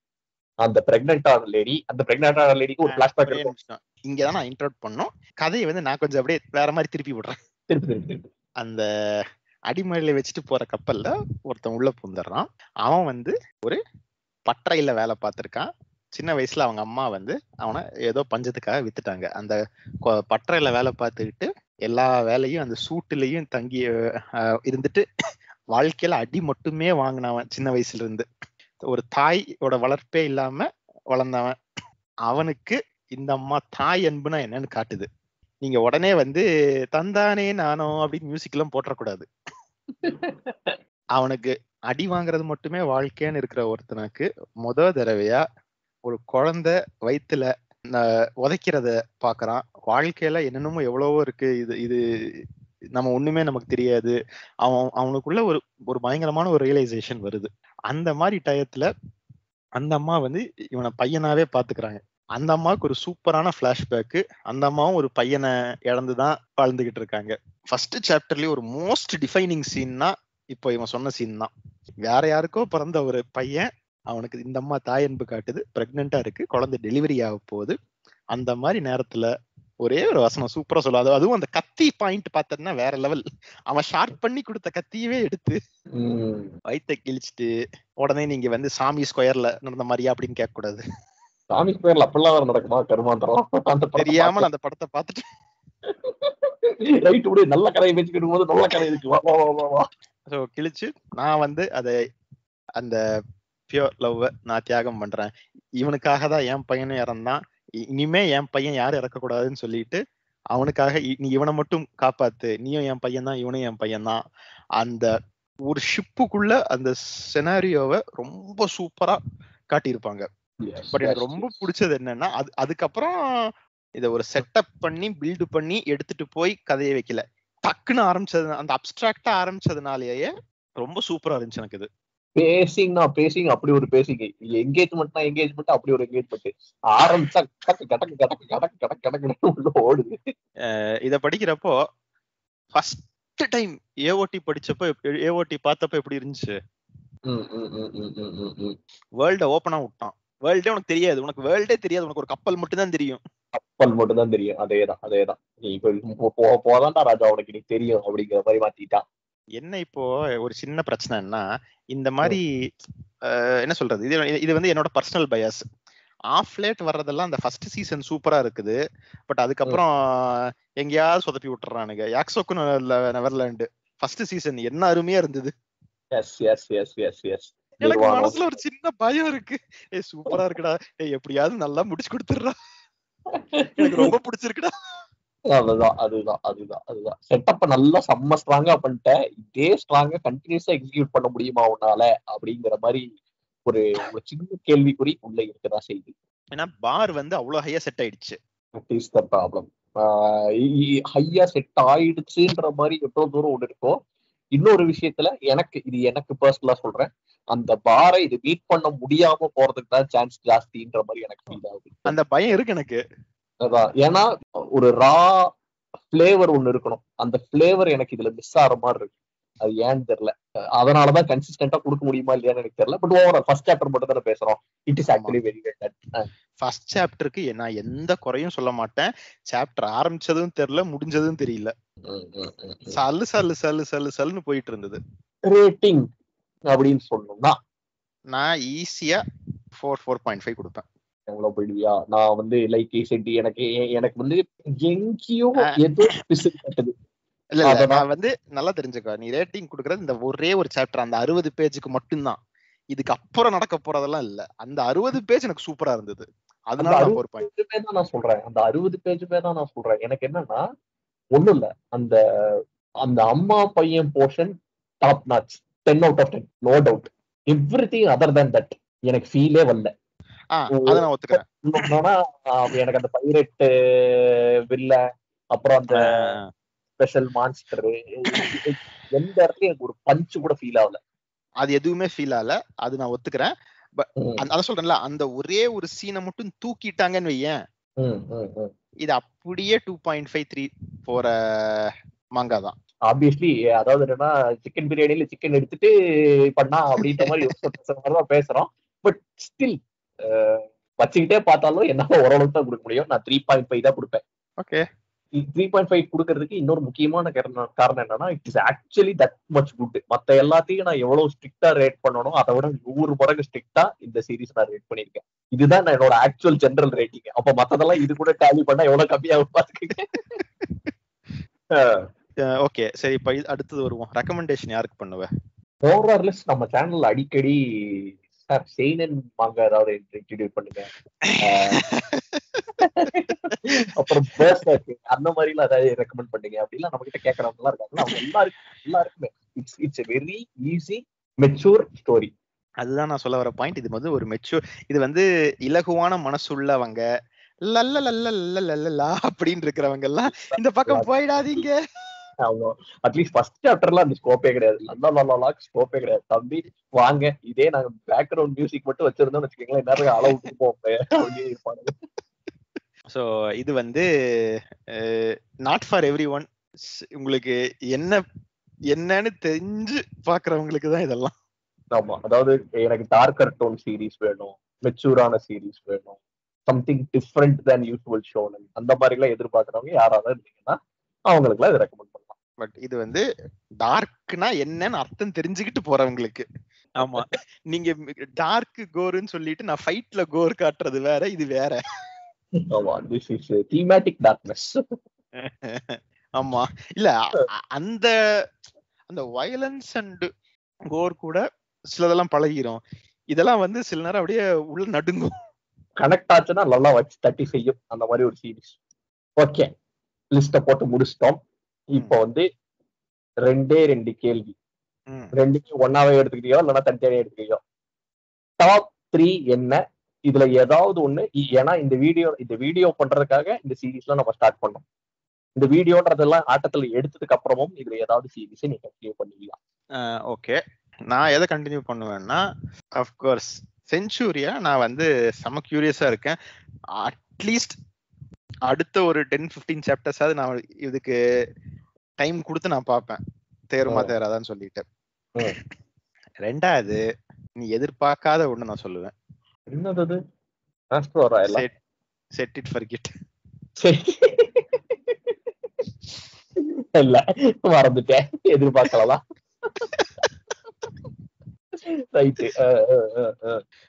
B: அந்த பிரெக்னென்டான லேடிக்கு ஒரு பிளாஷ்பேக் இருக்கும்.
A: இங்கதான் நான் இன்ட்ரோட் பண்ணோம் கதையை வந்து நான் கொஞ்சம் அப்படியே வேற மாதிரி திருப்பி விடுறேன். அந்த அடிமலையில வச்சுட்டு போற கப்பல்ல ஒருத்தன் உள்ள புந்துடுறான். அவன் வந்து ஒரு பட்டறையில வேலை பார்த்திருக்கான். சின்ன வயசுல அவங்க அம்மா வந்து அவனை ஏதோ பஞ்சத்துக்காக வித்துட்டாங்க. அந்த பட்டறையில வேலை பார்த்துக்கிட்டு எல்லா வேலையும் அந்த சூட்டுலயும் தங்கி இருந்துட்டு வாழ்க்கையில அடி மட்டுமே வாங்கினவன். சின்ன வயசுல இருந்து ஒரு தாயோட வளர்ப்பே இல்லாம வளர்ந்தவன். அவனுக்கு இந்த அம்மா தாய் அன்புனா என்னன்னு காட்டுது. நீங்க உடனே வந்து தந்தானே நானோ அப்படின்னு மியூசிக் எல்லாம் போட்டக்கூடாது. அவனுக்கு அடி வாங்குறது மட்டுமே வாழ்க்கைன்னு இருக்கிற ஒருத்தனுக்கு தடவையா ஒரு குழந்தை வயிற்றுல உதைக்கிறத பாக்குறான். வாழ்க்கையில என்னென்னமோ எவ்வளவோ இருக்கு, இது நம்ம ஒண்ணுமே நமக்கு தெரியாது. அவனுக்குள்ள ஒரு பயங்கரமான ஒரு ரியலைசேஷன் வருது. அந்த மாதிரி டயத்துல அந்த அம்மா வந்து இவனை பையனாவே பாத்துக்கிறாங்க. அந்த அம்மாவுக்கு ஒரு சூப்பரான பிளாஷ்பேக். அந்த அம்மாவும் ஒரு பையனை இழந்துதான் வாழ்ந்துகிட்டு இருக்காங்க. ஃபர்ஸ்ட் சாப்டர்லயே ஒரு மோஸ்ட் டிஃபைனிங் சீன்னா இப்போ இவன் சொன்ன சீன் தான். வேற யாருக்கோ பிறந்த ஒரு பையன், அவனுக்கு இந்த அம்மா தாயன்பு காட்டுது, பிரெக்னெண்டா இருக்கு, குழந்தை டெலிவரி ஆக போகுது. அந்த மாதிரி நேரத்துல ஒரே ஒரு வசனம் சூப்பரா சொல்லாது. அதுவும் அந்த கத்தி பாயிண்ட் பார்த்தோன்னா வேற லெவல். அவன் ஷார்ப் பண்ணி கொடுத்த கத்தியவே எடுத்து வயிற்ற கிழிச்சிட்டு உடனே நீங்க வந்து சாமி ஸ்கொயர்ல நடந்த மாதிரியா அப்படின்னு கேட்க கூடாது.
B: சாமி ஸ்கொயர்ல அப்பெல்லாம் நடக்குமா கருமாந்திரம்?
A: தெரியாமல் அந்த படத்தை பார்த்துட்டு
B: ரைட் விடு, நல்ல கதையை பேசிக்கிட்டு போது நல்ல கதை இருக்கு, வா வா வா வா.
A: ஸோ கிழிச்சு நான் வந்து அதை அந்த பியூர் லவ் நான் தியாகம் பண்றேன், இவனுக்காக தான் என் பையனும் இறந்தான், இனிமே என் பையன் யாரும் இறக்கக்கூடாதுன்னு சொல்லிட்டு அவனுக்காக நீ இவனை மட்டும் காப்பாத்து, நீயும் என் பையன் தான் இவனும் என் பையன் தான். அந்த ஒரு ஷிப்புக்குள்ள அந்த செனாரியோவை ரொம்ப சூப்பரா காட்டியிருப்பாங்க. பட் எனக்கு ரொம்ப பிடிச்சது என்னன்னா அதுக்கப்புறம் இதை ஒரு செட்டப் பண்ணி பில்டு பண்ணி எடுத்துட்டு போய் கதையை வைக்கல, டக்குன்னு ஆரம்பிச்சது. அந்த அப்டிராக்டா ஆரம்பிச்சதுனாலேயே ரொம்ப சூப்பரா இருந்துச்சு எனக்கு. இது
B: பேசிங் அப்படி ஒரு பேசிங், என்கேஜ்மெண்ட்னா என்கேஜ்மெண்ட் அப்படி ஒரு என்கேஜ்மெண்ட் ஆரம்பிச்சா கடக்கு கடக்கு கடக்கு கடக்கு கடக்கு கடக்கு உள்ள ஓடுது.
A: இத படிக்கிறப்போ ஃபர்ஸ்ட் டைம் ஏஓடி படிச்சப்போ ஏஓடி பார்த்தப்ப எப்படி இருந்துச்சு, வேர்ல்ட ஓபனா விட்டான். வேர்ல்டே உனக்கு தெரியாது, உனக்கு வேர்ல்டே தெரியாது, உனக்கு ஒரு கப்பல் மட்டும் தான் தெரியும்.
B: கப்பல் மட்டும் தான் தெரியும். அதேதான் நீ இப்போ போதான்டா ராஜா உனக்கு நீ தெரியும் அப்படிங்கிற மாதிரி மாத்திட்டான்.
A: என்ன இப்போ ஒரு சின்ன பிரச்சனைன்னா இந்த மாதிரி என்ன சொல்றது, இது வந்து என்னோட பர்சனல் பயாஸ். ஆஃப் லேட் வர்றதெல்லாம் அந்த ஃபர்ஸ்ட் சீசன் சூப்பரா இருக்குது, பட் அதுக்கப்புறம் எங்கேயாவது சொதப்பி விட்டுறானுங்க. யாக்ஸோக்கு நெவர்லாண்டு ஃபர்ஸ்ட் சீசன் என்ன அருமையா இருந்தது. எனக்கு மனசுல ஒரு சின்ன பயம் இருக்கு, சூப்பரா இருக்குடா, எப்படியாவது நல்லா முடிச்சு கொடுத்துடுறா, எனக்கு ரொம்ப பிடிச்சிருக்குடா.
B: அதுதான் செட்டப்ப நல்லா செம்ம ஸ்ட்ராங்கா பண்ணிட்டேன், இதே ஸ்ட்ராங்கா கண்டினியூஸா எக்ஸிக்யூட் பண்ண முடியுமா உன்னால அப்படிங்கிற மாதிரி ஒரு சின்ன கேள்விக்குறி உள்ள இருக்கதான் செய்யுது.
A: ஏன்னா பார் வந்து அவ்வளவு ஹையா செட் ஆயிடுச்சு.
B: That is the problem. ஹையா செட் ஆயிடுச்சுன்ற மாதிரி எவ்வளவு தூரம் ஒண்ணு இருக்கோ, இன்னொரு விஷயத்துல எனக்கு பர்சனலா சொல்றேன், அந்த பாரை இது மீட் பண்ண முடியாம போறதுக்கு தான் சான்ஸ் ஜாஸ்தின்ற மாதிரி எனக்கு ஃபீல் ஆகுது.
A: அந்த பயம் இருக்கு எனக்கு.
B: அதான், ஏன்னா ஒரு ரா பிளேவர் ஒண்ணு இருக்கணும், அந்த பிளேவர் எனக்கு இதுல மிஸ் ஆகிற மாதிரி இருக்கு. அது ஏன்னு தெரியல, அதனாலதான் கன்சிஸ்டன்டா கொடுக்க முடியுமா இல்லையான்னு எனக்கு தெரியல. பட் ஓவரால் ஃபர்ஸ்ட் சாப்டர் மட்டும் தானே பேசுறோம், it is actually very good.
A: First சாப்டருக்கு நான் எந்த குறையும் சொல்ல மாட்டேன். சாப்டர் ஆரம்பிச்சதும் தெரியல, முடிஞ்சதும் தெரியல, சல்லு சல்லு சல்லு சல்லு சல்லுன்னு போயிட்டு இருந்தது.
B: ரேட்டிங் அப்படின்னு சொல்லணும்னா
A: நான் ஈஸியா 4.5 கொடுப்பேன்.
B: எவ்வளவு போயிடுவியா? நான் வந்து லைக் செட்டி எனக்கு வந்து எங்கேயோ ஏதோ பிசில் கட்டுது.
A: இல்ல நான் வந்து நல்லா தெரிஞ்சுக்கோ, நீ ரேட்டிங் கொடுக்கறது இந்த ஒரே ஒரு சாப்டர் அந்த 60 பேஜுக்கு மட்டும்தான், இதுக்கு அப்புறம் நடக்க போறதெல்லாம் இல்ல. அந்த 60 பேஜ் எனக்கு சூப்பரா இருந்தது, அதனால
B: 4.5 தான் நான் சொல்றேன். அந்த 60 பேஜுமே தான் நான் சொல்றேன். எனக்கு என்னன்னா ஒண்ணும் இல்ல, அந்த அந்த அம்மா பையன் portion top notch, 10 out of 10 no doubt. Everything other than that எனக்கு ஃபீலே வரல.
A: அத நான் ஒத்துக்கிறேன்.
B: எனக்கு அந்த பைரட் வில்ல, அப்புறம் அந்த ஸ்பெஷல் மான்ஸ்டர், எந்த இடத்துலயும் எனக்கு ஒரு பஞ்ச் கூட ஃபீல் ஆகல.
A: அது எதுவுமே ஃபீல் ஆகல, அது நான் ஒத்துக்கிறேன். அத சொல்றேன்ல, அந்த ஒரே ஒரு சீனை மட்டும் தூக்கிட்டாங்கன்னு வையேன், இது அப்படியே 2.5-3 போற மாங்கா தான்.
B: ஆப்வியஸ்லி, அதாவது என்னன்னா சிக்கன் பிரியாணியில சிக்கன் எடுத்துட்டு பண்ணா அப்படின்ற மாதிரி பேசுறோம். பட் ஸ்டில் வச்சுக்கிட்டே பார்த்தாலும் என்னால ஓரளவுக்கு தான் கொடுக்க முடியும். நான் 3.5 தான் கொடுப்பேன்.
A: ஓகே,
B: 3.5 கொடுக்கறதுக்கு இன்னொரு முக்கியமான காரணம் என்னன்னா, it is actually that much good. மத்த எல்லாத்தையும் நான் எவ்வளவு ஸ்ட்ரிக்டா ரேட் பண்ணணும் அதை விட 100 மடங்கு ஸ்ட்ரிக்டா இந்த சீரீஸ் நான் ரேட் பண்ணிருக்கேன். இதுதான் என்னோட ஆக்சுவல் ஜெனரல் ரேட்டிங். அப்ப மத்ததெல்லாம் இது கூட டேலி பண்ணா எவ்வளவு கம்மியாகும் பாத்துக்கங்க.
A: ஓகே சரி, இப்ப அடுத்தது வருவோம். ரெக்கமெண்டேஷன் யாருக்கு பண்ணுவ?
B: மோரார்லெஸ் நம்ம சேனல்ல அடிக்கடி சார் செயினன் மாங்க ஏதாவது இன்ட்ரோடியூஸ் பண்ணுங்க, அப்புறம் அந்த மாதிரி எல்லாம் ஏதாவது ரெக்கமெண்ட் பண்ணுங்க அப்படிலாம் நம்ம கிட்ட கேட்கறவங்க எல்லாம் இருக்காங்க. அவங்க எல்லாருக்குமே it's a very easy mature story.
A: அதுதான் நான் சொல்ல வர பாயிண்ட். இது வந்து ஒரு மெச்சூர், இது வந்து இலகுவான மனசுள்ளவங்க, லல்ல லல்ல லல்ல லல்லா அப்படின்னு இருக்கிறவங்க எல்லாம் இந்த பக்கம் போயிடாதீங்க.
B: அவங்க அட்லீஸ்ட் ஃபர்ஸ்ட் சாப்டர்ல அந்த ஸ்கோப்பே கிடையாது. நல்லா ஸ்கோப்பே கிடையாது தம்பி. வாங்க இதே நாங்க பேக்ரவுண்ட் மியூசிக் மட்டும் வச்சிருந்தோம்னு வச்சுக்கோங்களேன், நேரம் அளவு கொடுப்போம் அப்படின்னு இருப்பாங்க.
A: ஸோ இது வந்து நாட் ஃபார் எவ்ரி ஒன். உங்களுக்கு என்னன்னு தெரிஞ்சு பாக்குறவங்களுக்கு தான் இதெல்லாம்.
B: ஆமா, அதாவது எனக்கு டார்க்கர் டோன் சீரீஸ் வேணும், மெச்சூரான சீரீஸ் வேணும், சம்திங் டிஃப்ரெண்ட் தேன் யூசுவல் ஷோனன், அந்த மாதிரி எல்லாம் எதிர்பார்க்கறவங்க யாராவது இருந்தீங்கன்னா அவங்களுக்கு எல்லாம் இதை ரெக்கமெண்ட் பண்ணலாம்.
A: பட் இது வந்து டார்க்னா என்னன்னு அர்த்தம் தெரிஞ்சுக்கிட்டு போறவங்களுக்கு. ஆமா, நீங்க டார்க் கோர்னு சொல்லிட்டு நான் ஃபைட்ல கோர் காட்டுறது வேற, இது வேற.
B: ஆமா, திஸ் இஸ் தீமேட்டிக் டார்க்னஸ்.
A: ஆமா, இல்ல அந்த அந்த வயலன்ஸ் அண்ட் கோர் கூட சிலதெல்லாம் பழகிரும். இதெல்லாம் வந்து சில நேரம் அப்படியே உள்ள நடுங்கும்.
B: கனெக்ட் ஆச்சுன்னா நல்லா வச்சு தட்டி செய்யும் அந்த மாதிரி ஒரு சீரீஸ். ஓகே, லிஸ்ட போட்டு முடிச்சிட்டோம். இப்போ வந்து 2 கேள்வி, ரெண்டுக்கும் ஒன்னாவே எடுத்துக்கிட்டியோ இல்லைன்னா தனித்தனியா எடுத்துக்கிட்டியோ. டாப் 3 என்ன? இதுல ஏதாவது ஒண்ணு, ஏன்னா இந்த வீடியோ பண்றதுக்காக இந்த சீரீஸ்லாம் நம்ம ஸ்டார்ட் பண்ணோம். இந்த வீடியோன்றதெல்லாம் ஆட்டத்துல எடுத்ததுக்கு அப்புறமும் இதுல ஏதாவது சீரீஸ் நீ கண்டினியூ பண்ணுவீங்களா?
A: ஓகே, நான் எதை கண்டினியூ பண்ணுவேன்னா, அஃப்கோர்ஸ் செஞ்சுரியா நான் வந்து செம கியூரியஸா இருக்கேன். அட்லீஸ்ட் அடுத்த ஒரு 10-15 சாப்டர்ஸாவது நான் இதுக்கு டைம் கொடுத்து நான் பார்ப்பேன், தேருமா தேராதான்னு சொல்லிட்டு. ரெண்டாவது, நீ எதிர்பார்க்காத ஒண்ணு நான் சொல்லுவேன்.
B: என்னது?
A: Set it forget.
B: இல்ல, மறந்துட்டேன், எதிர்பார்க்கலாம். ரைட்டு.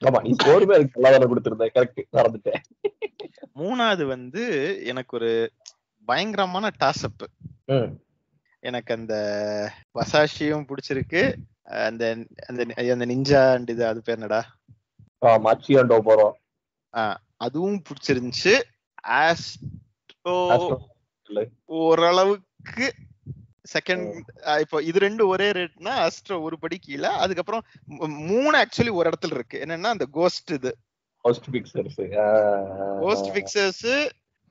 B: ஆமா, நீ ஸ்கோருமே அதுக்கு நல்லா தானே கொடுத்திருந்த. கரெக்ட், மறந்துட்டேன்.
A: மூணாவது வந்து எனக்கு ஒரு பயங்கரமான டாஸ்அப். எனக்கு அந்த வசாஷியும் பிடிச்சிருக்கு, அந்த அந்த நிஞ்சா அண்ட் இது அது பேர் என்னடா,
B: மாச்சியாண்டோ போறோம்,
A: அதுவும் பிடிச்சிருந்துச்சு. ஓரளவுக்கு செகண்ட். இப்போ இது ரெண்டு ஒரே ரேட்னா ஆஸ்ட்ரோ ஒரு படி கீழே. அதுக்கப்புறம் 3 ஆக்சுவலி ஒரு இடத்துல இருக்கு. என்னன்னா அந்த கோஸ்ட், இது கோஸ்ட் பிக்சர்ஸ்,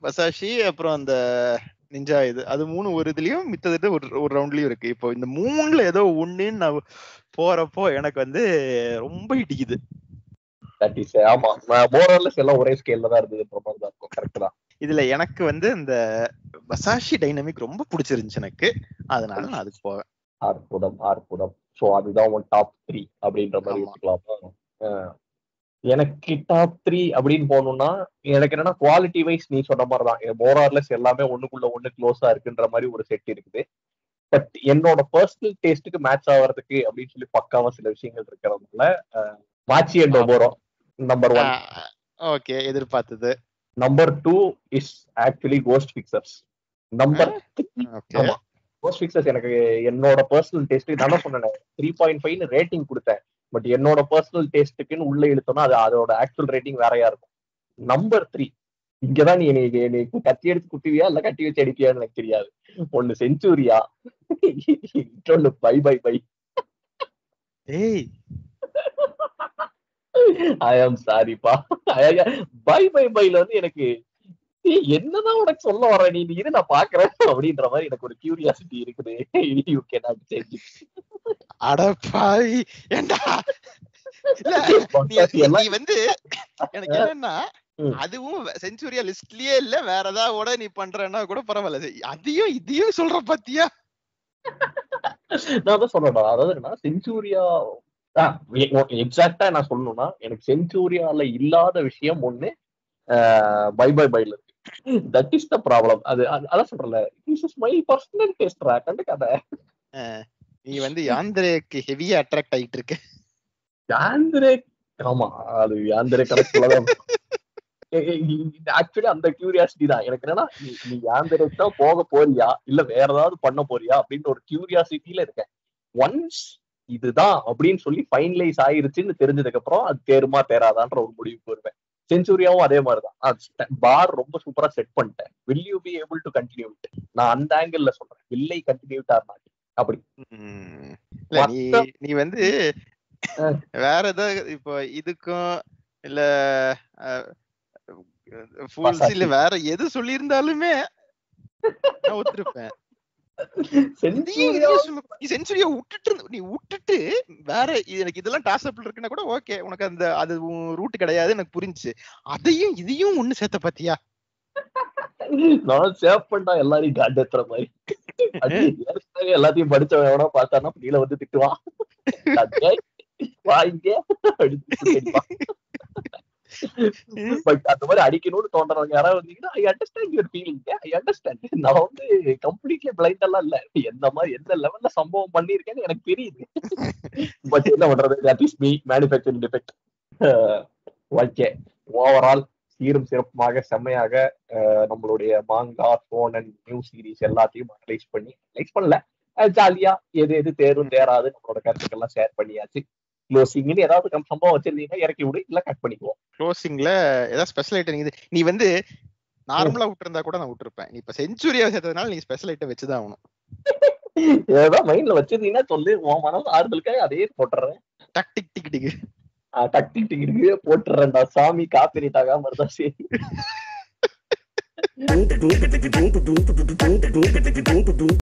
A: வசாஷி, அப்புறம் அந்த நிஞ்சா, இது அது 3 ஒரு இதுலயும், மித்தது ஒரு ரவுண்ட்லயும் இருக்கு. இப்போ இந்த 3ல ஏதோ ஒண்ணுன்னு நான் போறப்போ எனக்கு வந்து ரொம்ப இடிக்குது.
B: ஆமா, மோரல்லஸ் எல்லாம் ஒரே ஸ்கேல்ல தான் இருந்தது. கரெக்ட் தான்.
A: இதுல எனக்கு வந்து இந்த வசாஷி டைனமிக் ரொம்ப பிடிச்சிருந்துச்சு எனக்கு, அதனால நான் அதுக்கு போவேன்.
B: அற்புதம். சோ அதுதான் உன் டாப் 3 அப்படின்ற மாதிரி வச்சுக்கலாமா? எனக்கு டாப் 3 அப்படின்னு போகணும்னா, எனக்கு என்னன்னா குவாலிட்டி வைஸ் நீ சொன்ன மாதிரிதான், மோரல்லஸ் எல்லாமே ஒண்ணுக்குள்ள ஒண்ணு க்ளோஸா இருக்குன்ற மாதிரி ஒரு செட் இருக்குது. பட் என்னோட பர்சனல் டேஸ்ட்டுக்கு மேட்ச் ஆகிறதுக்கு அப்படின்னு சொல்லி பக்காவா சில விஷயங்கள் இருக்கிறதுனால மாச்சியாண்டோ போறோம் நம்பர் 1.
A: ஓகே, எதிர்பார்த்தது.
B: Number 2 is actually ghost pictures. Number 3 ghost pictures எனக்கு என்னோட பர்சனல் டேஸ்ட்டுக்கு நான் சொன்னேன் 3.5 ரேட்டிங் கொடுத்தேன். பட் என்னோட பர்சனல் டேஸ்ட்டுக்குன்னு உள்ள இழுத்தோம்னா அது அதோட ஆக்சுவல் ரேட்டிங் வேறையா இருக்கும். நம்பர் 3, இங்கதான் நீ கத்தி எடுத்து குத்துவியா இல்ல கட்டி வச்சு அடிப்பியான்னு எனக்கு தெரியாது. ஒண்ணு செஞ்சுரியா, இன்னொன்னு பை. ஐ ஆம் சாரிப்பா. பைல வந்து எனக்கு என்னதான் உனக்கு சொல்ல வர, நீ இரு நான் பாக்குறேன் அப்படின்ற மாதிரி எனக்கு ஒரு கியூரியாசிட்டி இருக்குது. You cannot change it.
A: அட பாவி, ஏண்டா நீ வந்து எனக்கு என்னன்னா, அதுவும் செஞ்சுரியா லிஸ்ட்லயே இல்ல, வேற ஏதாவது நீ பண்றன்னா கூட பரவாயில்ல, அதையும் இதையும் சொல்ற பாத்தியா?
B: நான் தான் சொல்றேன். அதாவது என்ன செஞ்சுரியா எக்ஸாக்டா நான் சொல்லணும்னா, எனக்கு செஞ்சுரியால இல்லாத விஷயம் ஒண்ணு பைல இருக்கு. That is the problem. அதான் சொல்றல, திஸ் இஸ் மை பர்சனல் டேஸ்ட்ரா, கண்டுக்காத.
A: நீ வந்து யாந்திரேக்கு ஹெவியா அட்ராக்ட் ஆயிட்டு இருக்க.
B: யாந்திரே, ஆமா, அது யாந்திரே கணக்குலதான். ஆக்சுவலி அந்த கியூரியாசிட்டி தான் எனக்கு. என்னன்னா, நீ யாந்திரேக்கு தான் போக போறியா இல்ல வேற ஏதாவது பண்ண போறியா அப்படின்னு ஒரு கியூரியாசிட்டியில இருக்கேன். ஒன்ஸ் இதுதான் அப்படின்னு சொல்லி ஃபைனலைஸ் ஆயிருச்சுன்னு தெரிஞ்சதுக்கு அப்புறம் அது தேருமா தேராதான்ற ஒரு முடிவுக்கு வருவேன். செஞ்சுரியாவும் அதே மாதிரிதான். பார் ரொம்ப சூப்பரா செட் பண்ணிட்டேன். Will you be able to continue it? நான் அந்த ஆங்கிள் சொல்றேன், வில்லை கண்டினியூ ஆர் அப்படி.
A: நீ வந்து வேற ஏதாவது இப்போ இதுக்கும் இல்ல ஃபூல்ஸ் இல்ல வேற எது சொல்லி இருந்தாலுமே நான் ஒத்துருப்பேன். நீ செஞ்சுரியா விட்டுட்டு வேற எனக்கு இதெல்லாம் டாஸ்அப்ல இருக்குன்னா கூட ஓகே, உனக்கு அந்த அது ரூட் கிடையாது எனக்கு புரிஞ்சுச்சு. அதையும் இதையும் ஒண்ணு சேர்த்த பாத்தியா?
B: நான் சேவ் பண்ணா எல்லாரையும் காண்டேத்துற மாதிரி எல்லாத்தையும் படிச்சவன் எவனோ பார்த்தானா கீழே வந்து திட்டுவான், வாங்க பட் அந்த மாதிரி அடிக்கணும்னு தோன்றவங்க யாராவது வந்தீங்கன்னா I understand your feeling, I understand. நான் வந்து கம்ப்ளீட்லி பிளைண்ட் எல்லாம் இல்ல, எந்த மாதிரி எந்த லெவல்ல சம்பவம் பண்ணிருக்கேன்னு எனக்கு தெரியுது. பட் என்ன பண்றது, that is me, manufacturing defect. Okay, overall சீரும் சிறப்புமாக செம்மையாக நம்மளுடைய மாங்கா, ஷோனன், நியூ சீரிஸ் எல்லாத்தையும் அனலைஸ் பண்ணல ஜாலியா எது எது தேரும் தேராது நம்மளோட கருத்துக்கெல்லாம் ஷேர் பண்ணியாச்சு. க்ளோசிங்னு ஏதாவது சம்பவம் வச்சிருந்தீங்கன்னா இறக்கி விடு, இல்ல கட் பண்ணிக்குவோம்.
A: க்ளோசிங்ல ஏதாவது ஸ்பெஷல் ஐட்டம் நீ வந்து நார்மலா விட்டுருந்தா கூட நான் விட்டுருப்பேன். நீ இப்ப செஞ்சுரியா சேர்த்ததுனால நீ ஸ்பெஷல் ஐட்டம் வச்சுதான் ஆகணும்.
B: ஏதோ மைண்ட்ல வச்சிருந்தீங்கன்னா சொல்லு, உன் மனசு ஆறுதலுக்காக அதே போட்டுறேன்.
A: டக்டிக் டிக்கு
B: டக்டிக் டிக்கு போட்டுறேன்டா சாமி, காப்பிரைட் ஆகாம இருந்தா சரி.